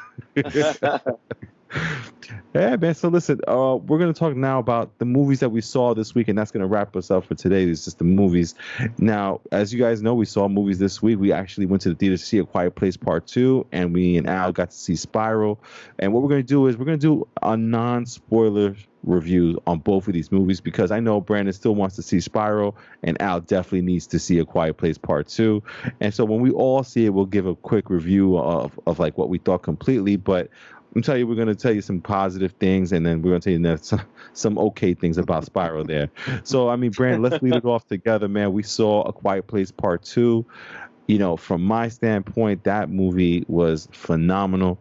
yeah, man. So listen, we're going to talk now about the movies that we saw this week, and that's going to wrap us up for today. It's just the movies. Now, as you guys know, we saw movies this week. We actually went to the theater to see A Quiet Place Part 2, and me and Al got to see Spiral. And what we're going to do is we're going to do a non-spoiler review on both of these movies, because I know Brandon still wants to see Spiral, and Al definitely needs to see A Quiet Place Part 2. And so when we all see it, we'll give a quick review of like what we thought completely. But I'm telling you, we're going to tell you some positive things, and then we're going to tell you some okay things about Spiral there. So, I mean, Brandon, let's lead it off together, man. We saw A Quiet Place Part 2. From my standpoint, that movie was phenomenal.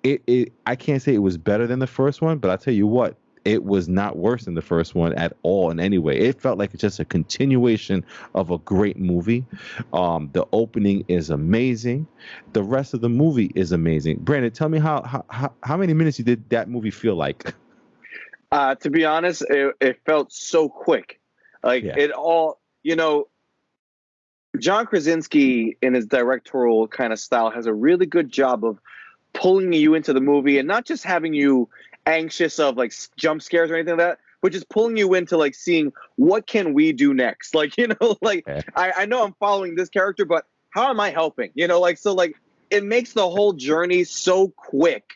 I can't say it was better than the first one, but I'll tell you what, it was not worse than the first one at all in any way. It felt like it's just a continuation of a great movie. The opening is amazing. The rest of the movie is amazing. Brandon, tell me how many minutes you did that movie feel like? To be honest, it felt so quick. It all, John Krasinski in his directorial kind of style has a really good job of pulling you into the movie and not just having you anxious of like jump scares or anything like that, but just pulling you into like seeing what can we do next. I know I'm following this character, but how am I helping? It makes the whole journey so quick.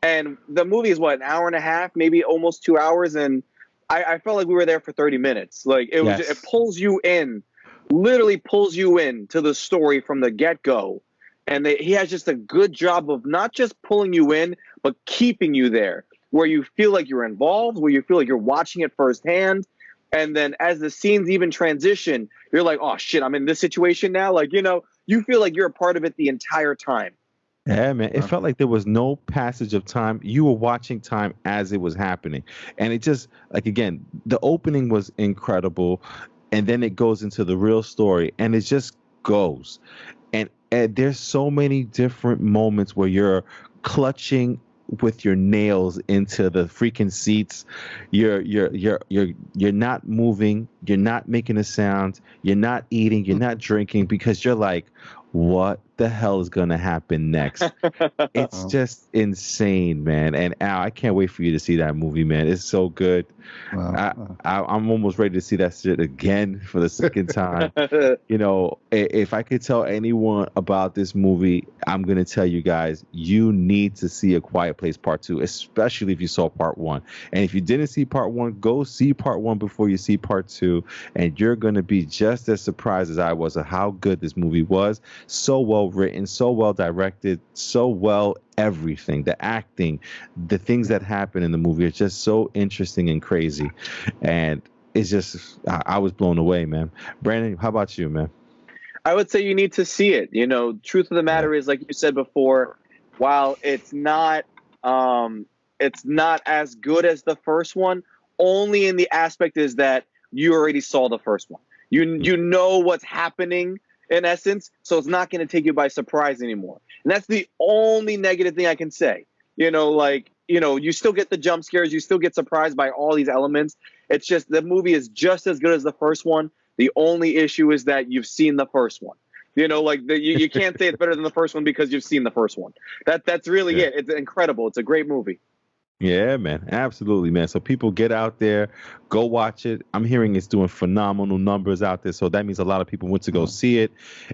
And the movie is what, an hour and a half, maybe almost 2 hours. And I felt like we were there for 30 minutes. It pulls you in, literally pulls you in to the story from the get-go. And he has just a good job of not just pulling you in, but keeping you there, where you feel like you're involved, where you feel like you're watching it firsthand. And then as the scenes even transition, you're like, oh, shit, I'm in this situation now. You feel like you're a part of it the entire time. Yeah, man. It felt like there was no passage of time. You were watching time as it was happening. And it just, again, the opening was incredible. And then it goes into the real story. And it just goes. And there's so many different moments where you're clutching with your nails into the freaking seats. You're not moving. You're not making a sound. You're not eating. You're not drinking, because you're like, what the hell is going to happen next? It's just insane, man. And Al, I can't wait for you to see that movie, man. It's so good. I'm almost ready to see that shit again for the second time. You know, if I could tell anyone about this movie, I'm going to tell you guys, you need to see A Quiet Place Part 2, especially if you saw Part 1. And if you didn't see Part 1, go see Part 1 before you see Part 2, and you're going to be just as surprised as I was at how good this movie was. So well written, so well directed, so well everything. The acting, the things that happen in the movie are just so interesting and crazy. And it's just, I was blown away, man. Brandon, how about you, man? I would say you need to see it. You know, truth of the matter is, like you said before, while it's not as good as the first one, only in the aspect is that you already saw the first one. You know what's happening in essence, so it's not going to take you by surprise anymore. And that's the only negative thing I can say. You know, like, you know, you still get the jump scares, you still get surprised by all these elements. It's just the movie is just as good as the first one. The only issue is that you've seen the first one. You know, like you can't say it's better than the first one because you've seen the first one. That's really it. It's incredible. It's a great movie. Yeah, man. Absolutely, man. So people get out there, go watch it. I'm hearing it's doing phenomenal numbers out there. So that means a lot of people went to go see it.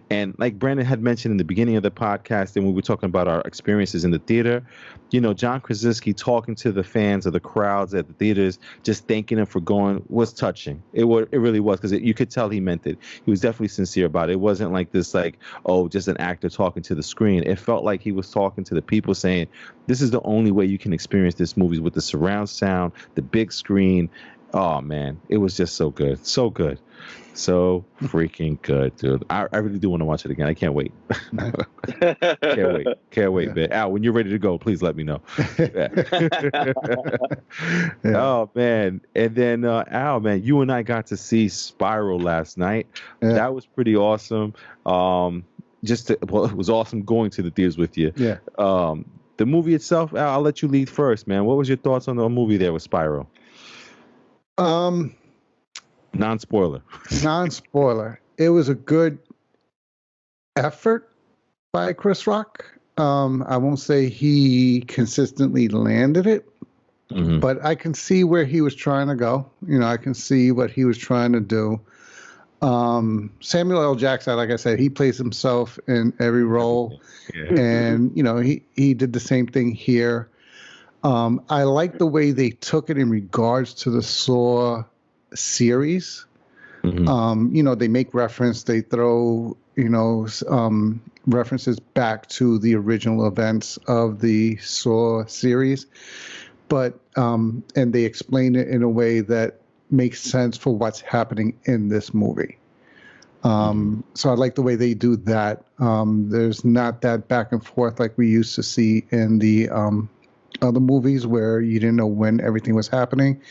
And like Brandon had mentioned in the beginning of the podcast, and we were talking about our experiences in the theater, you know, John Krasinski talking to the fans of the crowds at the theaters, just thanking them for going, was touching. It really was, because you could tell he meant it. He was definitely sincere about it. It wasn't like this, like, oh, just an actor talking to the screen. It felt like he was talking to the people, saying, this is the only way you can experience this movie, with the surround sound, the big screen. Oh, man, it was just so good. So good. So freaking good, dude. I really do want to watch it again. I can't wait. Can't wait, man. Al, when you're ready to go, please let me know. Oh, man. And then, Al, man, you and I got to see Spiral last night. That was pretty awesome. It was awesome going to the theaters with you. The movie itself, Al, I'll let you lead first, man. What was your thoughts on the movie there with Spiral? Non-spoiler. Non-spoiler. It was a good effort by Chris Rock. I won't say he consistently landed it, but I can see where he was trying to go. You know, I can see what he was trying to do. Samuel L. Jackson, like I said, he plays himself in every role. And, you know, he did the same thing here. I like the way they took it in regards to the Saw series. You know, they make reference, they throw, you know, references back to the original events of the Saw series. But, and they explain it in a way that makes sense for what's happening in this movie. So I like the way they do that. There's not that back and forth like we used to see in the other movies where you didn't know when everything was happening.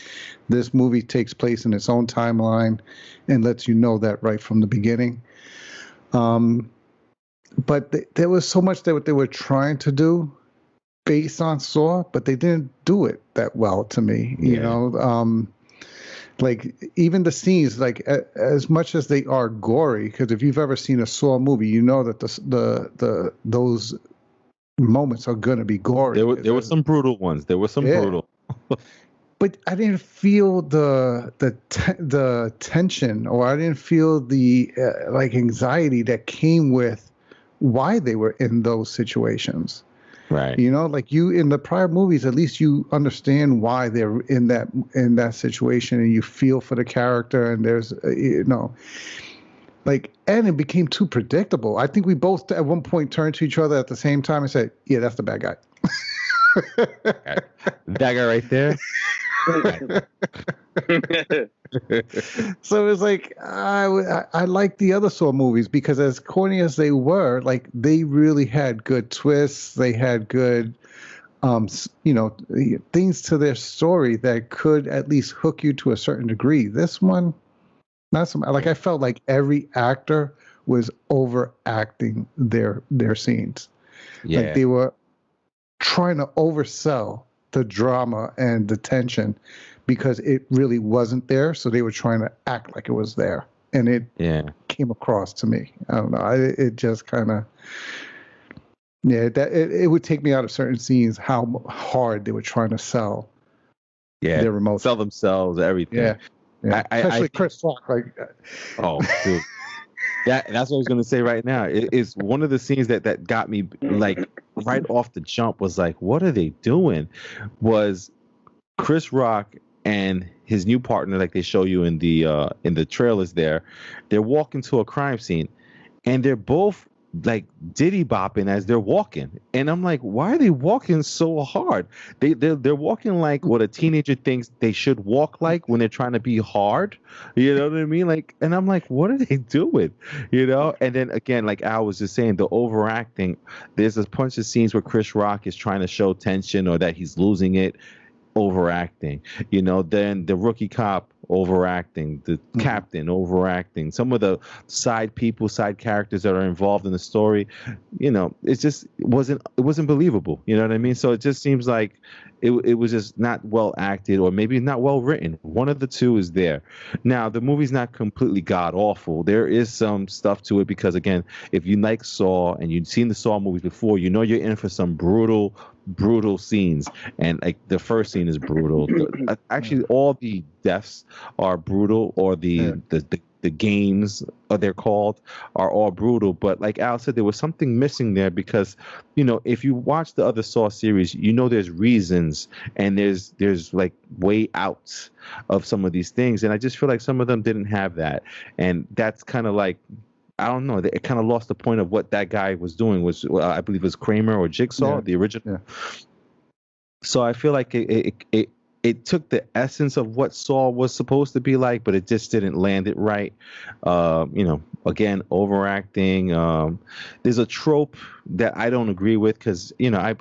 This movie takes place in its own timeline and lets you know that right from the beginning. But there was so much that they were trying to do based on Saw, but they didn't do it that well to me. You know, like even the scenes, like as much as they are gory, because if you've ever seen a Saw movie, you know that those moments are going to be gory. There were some brutal ones. There were some brutal. But I didn't feel the tension, or I didn't feel the like anxiety that came with why they were in those situations. Right. You know, like you in the prior movies, at least you understand why they're in that situation, and you feel for the character, and there's you know, like, and it became too predictable. I think we both at one point turned to each other at the same time and said, "Yeah, that's the bad guy." That guy right there. So it's like I like the other Saw movies because as corny as they were, like they really had good twists. They had good, you know, things to their story that could at least hook you to a certain degree. This one, not so much. Like I felt like every actor was overacting their scenes. Yeah. Like they were trying to oversell the drama and the tension because it really wasn't there. So they were trying to act like it was there. and it came across to me. I don't know. It just kind of, it would take me out of certain scenes how hard they were trying to sell their remote. Sell themselves, everything. Yeah. Especially Chris Rock. Oh, dude. That's what I was going to say right now. It's one of the scenes that got me like right off the jump was like, what are they doing? Was Chris Rock and his new partner, like they show you in the trailers there, they're walking to a crime scene and they're both like diddy bopping as they're walking, and I'm like, why are they walking so hard? They're walking like what a teenager thinks they should walk like when they're trying to be hard, you know what I mean? Like, and I'm like, what are they doing, you know? And then again, like Al was just saying, the overacting. There's a bunch of scenes where Chris Rock is trying to show tension or that he's losing it, overacting, you know. Then the rookie cop overacting, the captain overacting, some of the side characters that are involved in the story, you know, it wasn't believable, you know what I mean? So it just seems like it was just not well acted, or maybe not well written. One of the two is there. Now, the movie's not completely god awful. There is some stuff to it because, again, if you like Saw and you've seen the Saw movies before, you know you're in for some brutal scenes. And like the first scene is brutal. Actually, all the deaths are brutal, or the games, they're called, are all brutal. But like Al said, there was something missing there because, you know, if you watch the other Saw series, you know there's reasons and there's like way outs of some of these things. And I just feel like some of them didn't have that. And that's kind of like, I don't know, it kind of lost the point of what that guy was doing, was I believe it was Kramer or Jigsaw, the original. Yeah. So I feel like it took the essence of what Saw was supposed to be like, but it just didn't land it right. You know, again, overacting. There's a trope that I don't agree with because, you know,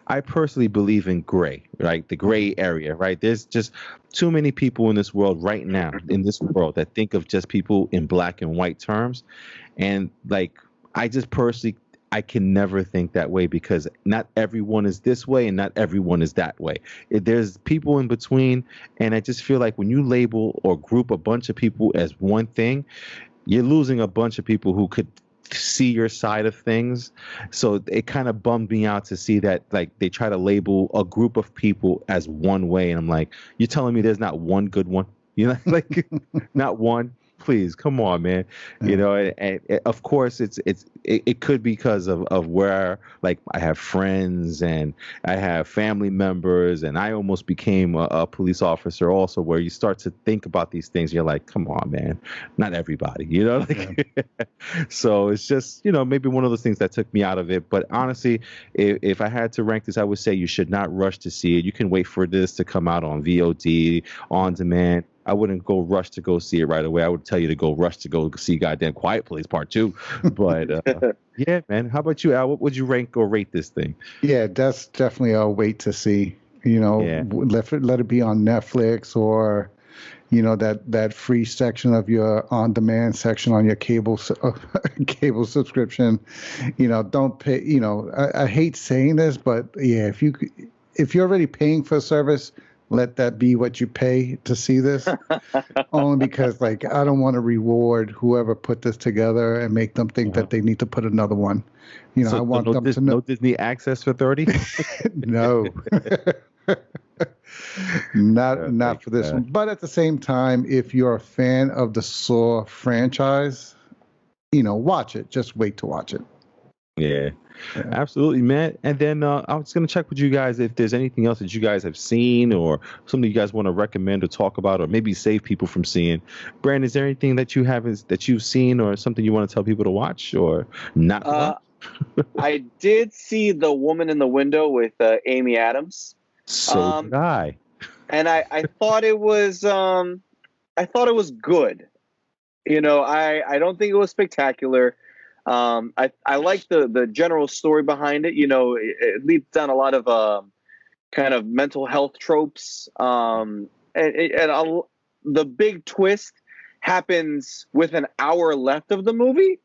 I personally believe in gray, right? The gray area, right? There's just too many people in this world right now, in this world, that think of just people in black and white terms. And like, I just personally, I can never think that way because not everyone is this way and not everyone is that way. There's people in between. And I just feel like when you label or group a bunch of people as one thing, you're losing a bunch of people who could see your side of things. So it kind of bummed me out to see that like they try to label a group of people as one way. And I'm like, you're telling me there's not one good one? You know, like not one. Please, come on, man. You know, and of course, it could be because of where, like, I have friends and I have family members, and I almost became a police officer also, where you start to think about these things. You're like, come on, man, not everybody, you know. Like, so it's just, you know, maybe one of those things that took me out of it. But honestly, if I had to rank this, I would say you should not rush to see it. You can wait for this to come out on VOD, on demand. I wouldn't go rush to go see it right away. I would tell you to go rush to go see goddamn Quiet Place Part 2. But yeah, man. How about you, Al? What would you rank or rate this thing? Yeah, that's definitely a wait to see. You know, let it be on Netflix or, you know, that free section of your on-demand section on your cable subscription. You know, don't pay. You know, I hate saying this, but yeah, if you're already paying for a service, let that be what you pay to see this. Only because, like, I don't want to reward whoever put this together and make them think that they need to put another one. You know, so I want them to know. No Disney access for 30? No. Not for this one. But at the same time, if you're a fan of the Saw franchise, you know, watch it. Just wait to watch it. Yeah, absolutely, man. And then I was going to check with you guys if there's anything else that you guys have seen or something you guys want to recommend or talk about or maybe save people from seeing. Brandon, is there anything that you've seen or something you want to tell people to watch or not to watch? I did see The Woman in the Window with Amy Adams. So did I. And I thought it was good. You know, I don't think it was spectacular. I like the general story behind it. You know, it leads down a lot of kind of mental health tropes. And the big twist happens with an hour left of the movie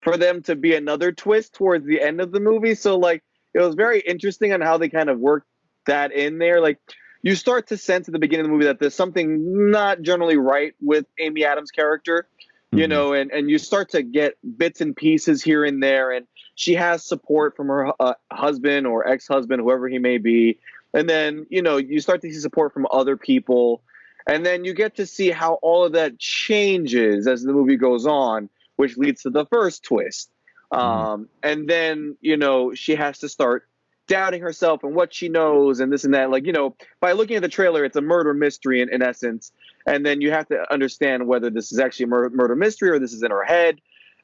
for them to be another twist towards the end of the movie. So like, it was very interesting on how they kind of worked that in there. Like, you start to sense at the beginning of the movie that there's something not generally right with Amy Adams' character, you know, and you start to get bits and pieces here and there, and she has support from her husband or ex-husband, whoever he may be, and then, you know, you start to see support from other people, and then you get to see how all of that changes as the movie goes on, which leads to the first twist. And then, you know, she has to start doubting herself and what she knows and this and that. Like, you know, by looking at the trailer, it's a murder mystery in essence. And then you have to understand whether this is actually a murder mystery or this is in her head.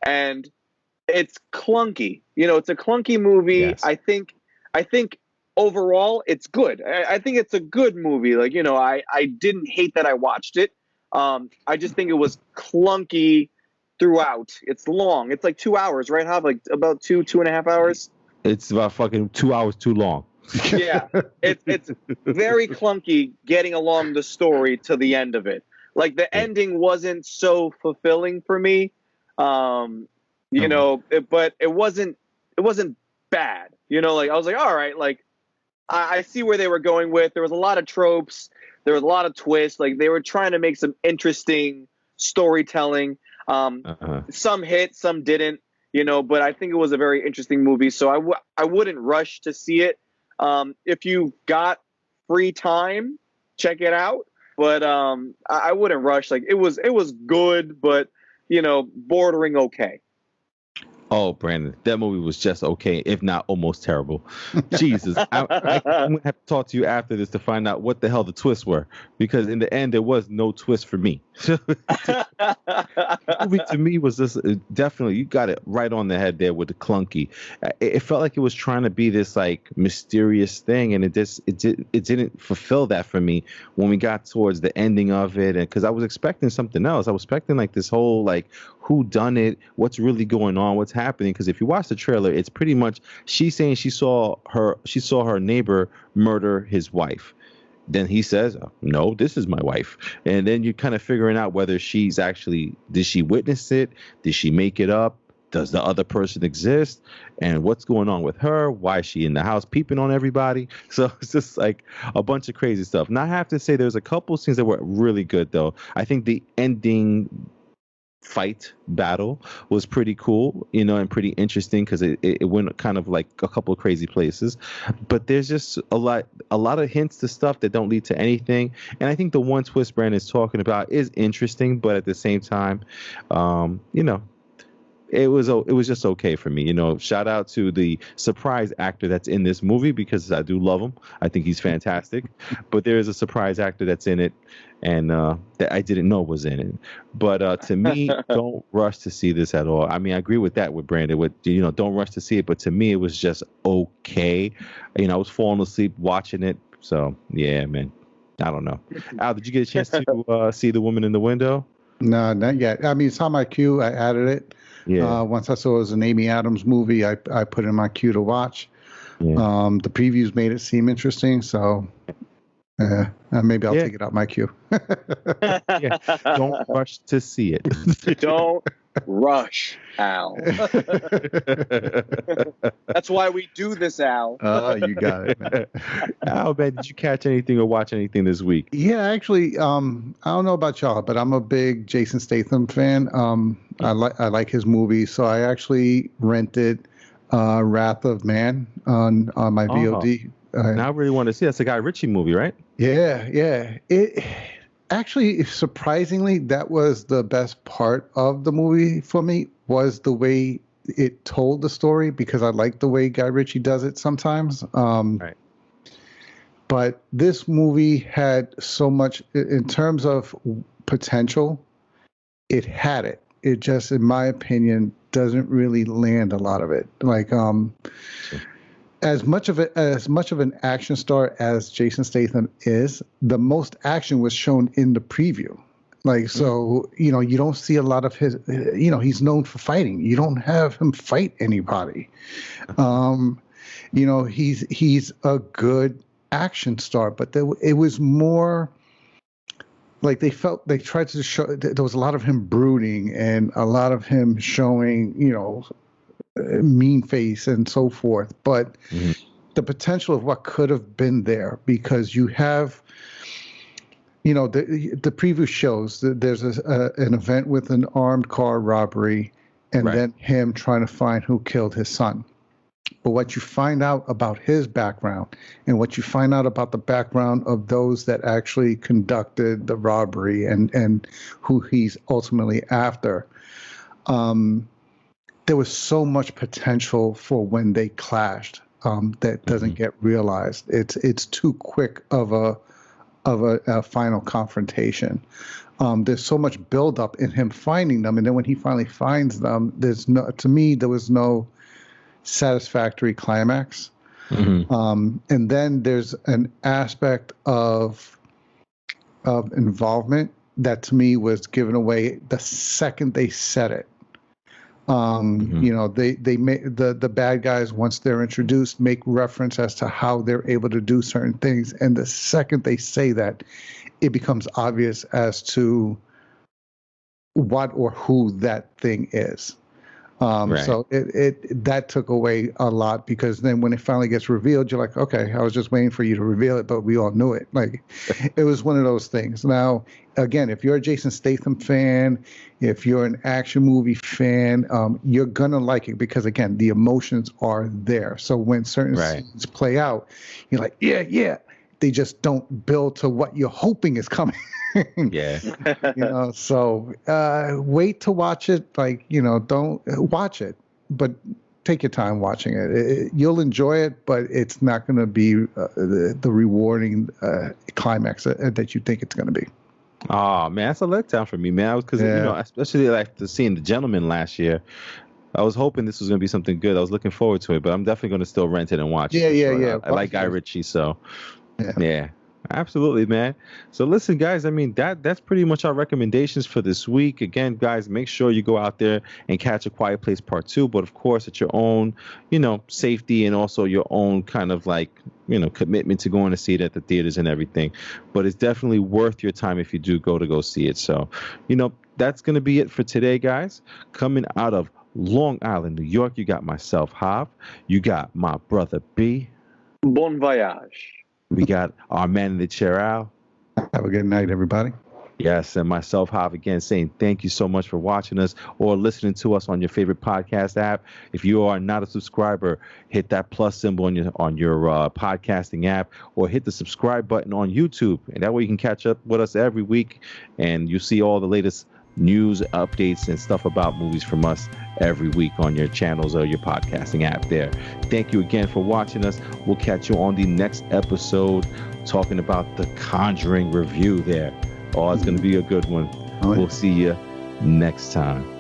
And it's clunky. You know, it's a clunky movie. Yes. I think overall it's good. I think it's a good movie. Like, you know, I didn't hate that I watched it. I just think it was clunky throughout. It's long. It's like 2 hours, right? How like about 2.5 hours? It's about fucking 2 hours too long. Yeah, it's very clunky getting along the story to the end of it. Like the ending wasn't so fulfilling for me, you know, but it wasn't bad. You know, like I was like, all right, like I see where they were going with. There was a lot of tropes. There was a lot of twists. Like they were trying to make some interesting storytelling. Some hit, some didn't. You know, but I think it was a very interesting movie. So I wouldn't rush to see it. If you got free time, check it out. But I wouldn't rush. Like it was good, but you know, bordering okay. Oh, Brandon, that movie was just okay, if not almost terrible. Jesus, I'm going to have to talk to you after this to find out what the hell the twists were, because in the end, there was no twist for me. The movie to me was just definitely, you got it right on the head there with the clunky. It felt like it was trying to be this like mysterious thing, and it didn't fulfill that for me when we got towards the ending of it, and because I was expecting something else. I was expecting like this whole like who done it, what's really going on, what's happening. Because if you watch the trailer, it's pretty much she's saying she saw her neighbor murder his wife. Then he says, no, this is my wife. And then you're kind of figuring out whether she's actually, did she witness it? Did she make it up? Does the other person exist? And what's going on with her? Why is she in the house peeping on everybody? So it's just like a bunch of crazy stuff. And I have to say there's a couple scenes that were really good, though. I think the ending fight battle was pretty cool, you know, and pretty interesting because it went kind of like a couple of crazy places. But there's just a lot of hints to stuff that don't lead to anything. And I think the one twist Brandon's talking about is interesting, but at the same time, you know, it was just okay for me. You know, shout out to the surprise actor that's in this movie because I do love him. I think he's fantastic. But there is a surprise actor that's in it, and that I didn't know was in it. But to me, don't rush to see this at all. I mean, I agree with that with Brandon. With, you know, don't rush to see it. But to me, it was just okay. You know, I was falling asleep watching it. So yeah, man. I don't know. Al, did you get a chance to see The Woman in the Window? No, not yet. I mean, it's on my queue. I added it. Yeah. Once I saw it was an Amy Adams movie, I put it in my queue to watch. Yeah. The previews made it seem interesting, so maybe I'll take it out my queue. Yeah. Don't rush to see it. Don't rush, Al. That's why we do this, Al. Oh, you got it, man. Al, man, did you catch anything or watch anything this week? Yeah, actually, I don't know about y'all, but I'm a big Jason Statham fan. I like his movies, so I actually rented Wrath of Man on my VOD. Now I really want to see. That's a Guy Ritchie movie, right? Yeah. It actually, surprisingly, that was the best part of the movie for me, was the way it told the story, because I like the way Guy Ritchie does it sometimes. Right. But this movie had so much, in terms of potential, it had it. It just, in my opinion, doesn't really land a lot of it. Like, as much of an action star as Jason Statham is, the most action was shown in the preview. Like, so, you know, you don't see a lot of his, you know, he's known for fighting. You don't have him fight anybody. You know, he's a good action star, but it was more like they tried to show, there was a lot of him brooding and a lot of him showing, you know, mean face and so forth. But the potential of what could have been there, because you have, the preview shows that there's an event with an armed car robbery, and then him trying to find who killed his son. But what you find out about his background, and what you find out about the background of those that actually conducted the robbery and who he's ultimately after, there was so much potential for when they clashed that doesn't get realized. It's too quick of a final confrontation. There's so much buildup in him finding them, and then when he finally finds them, there was no satisfactory climax. And then there's an aspect of involvement that to me was given away the second they said it. They make the bad guys, once they're introduced, make reference as to how they're able to do certain things, and the second they say that, it becomes obvious as to what or who that thing is. So it that took away a lot, because then when it finally gets revealed, you're like, okay, I was just waiting for you to reveal it, but we all knew it. Like, it was one of those things. Now, again, if you're a Jason Statham fan, if you're an action movie fan, you're gonna like it, because again, the emotions are there. So when certain scenes play out, you're like, yeah. They just don't build to what you're hoping is coming. So wait to watch it. Don't watch it, but take your time watching it. You'll enjoy it, but it's not going to be the rewarding climax that you think it's going to be. Oh man, that's a letdown for me, man. Because especially like seeing The Gentleman last year, I was hoping this was going to be something good. I was looking forward to it, but I'm definitely going to still rent it and watch it. Yeah. I like Guy Ritchie, so. Yeah, absolutely, man. So listen, guys, I mean, that's pretty much our recommendations for this week. Again, guys, make sure you go out there and catch A Quiet Place Part 2, but of course at your own, safety, and also your own kind of commitment to going to see it at the theaters and everything. But it's definitely worth your time if you do go see it. So, that's going to be it for today, guys. Coming out of Long Island, New York, you got myself, Hav. You got my brother, B. Bon voyage. We got our man in the chair, Al. Have a good night, everybody. Yes, and myself, Hav, again, saying thank you so much for watching us or listening to us on your favorite podcast app. If you are not a subscriber, hit that plus symbol on your podcasting app, or hit the subscribe button on YouTube. And that way you can catch up with us every week, and you see all the latest news, updates, and stuff about movies from us every week on your channels or your podcasting app there. Thank you again for watching us. We'll catch you on the next episode talking about the Conjuring review there. Oh, it's going to be a good one. We'll see you next time.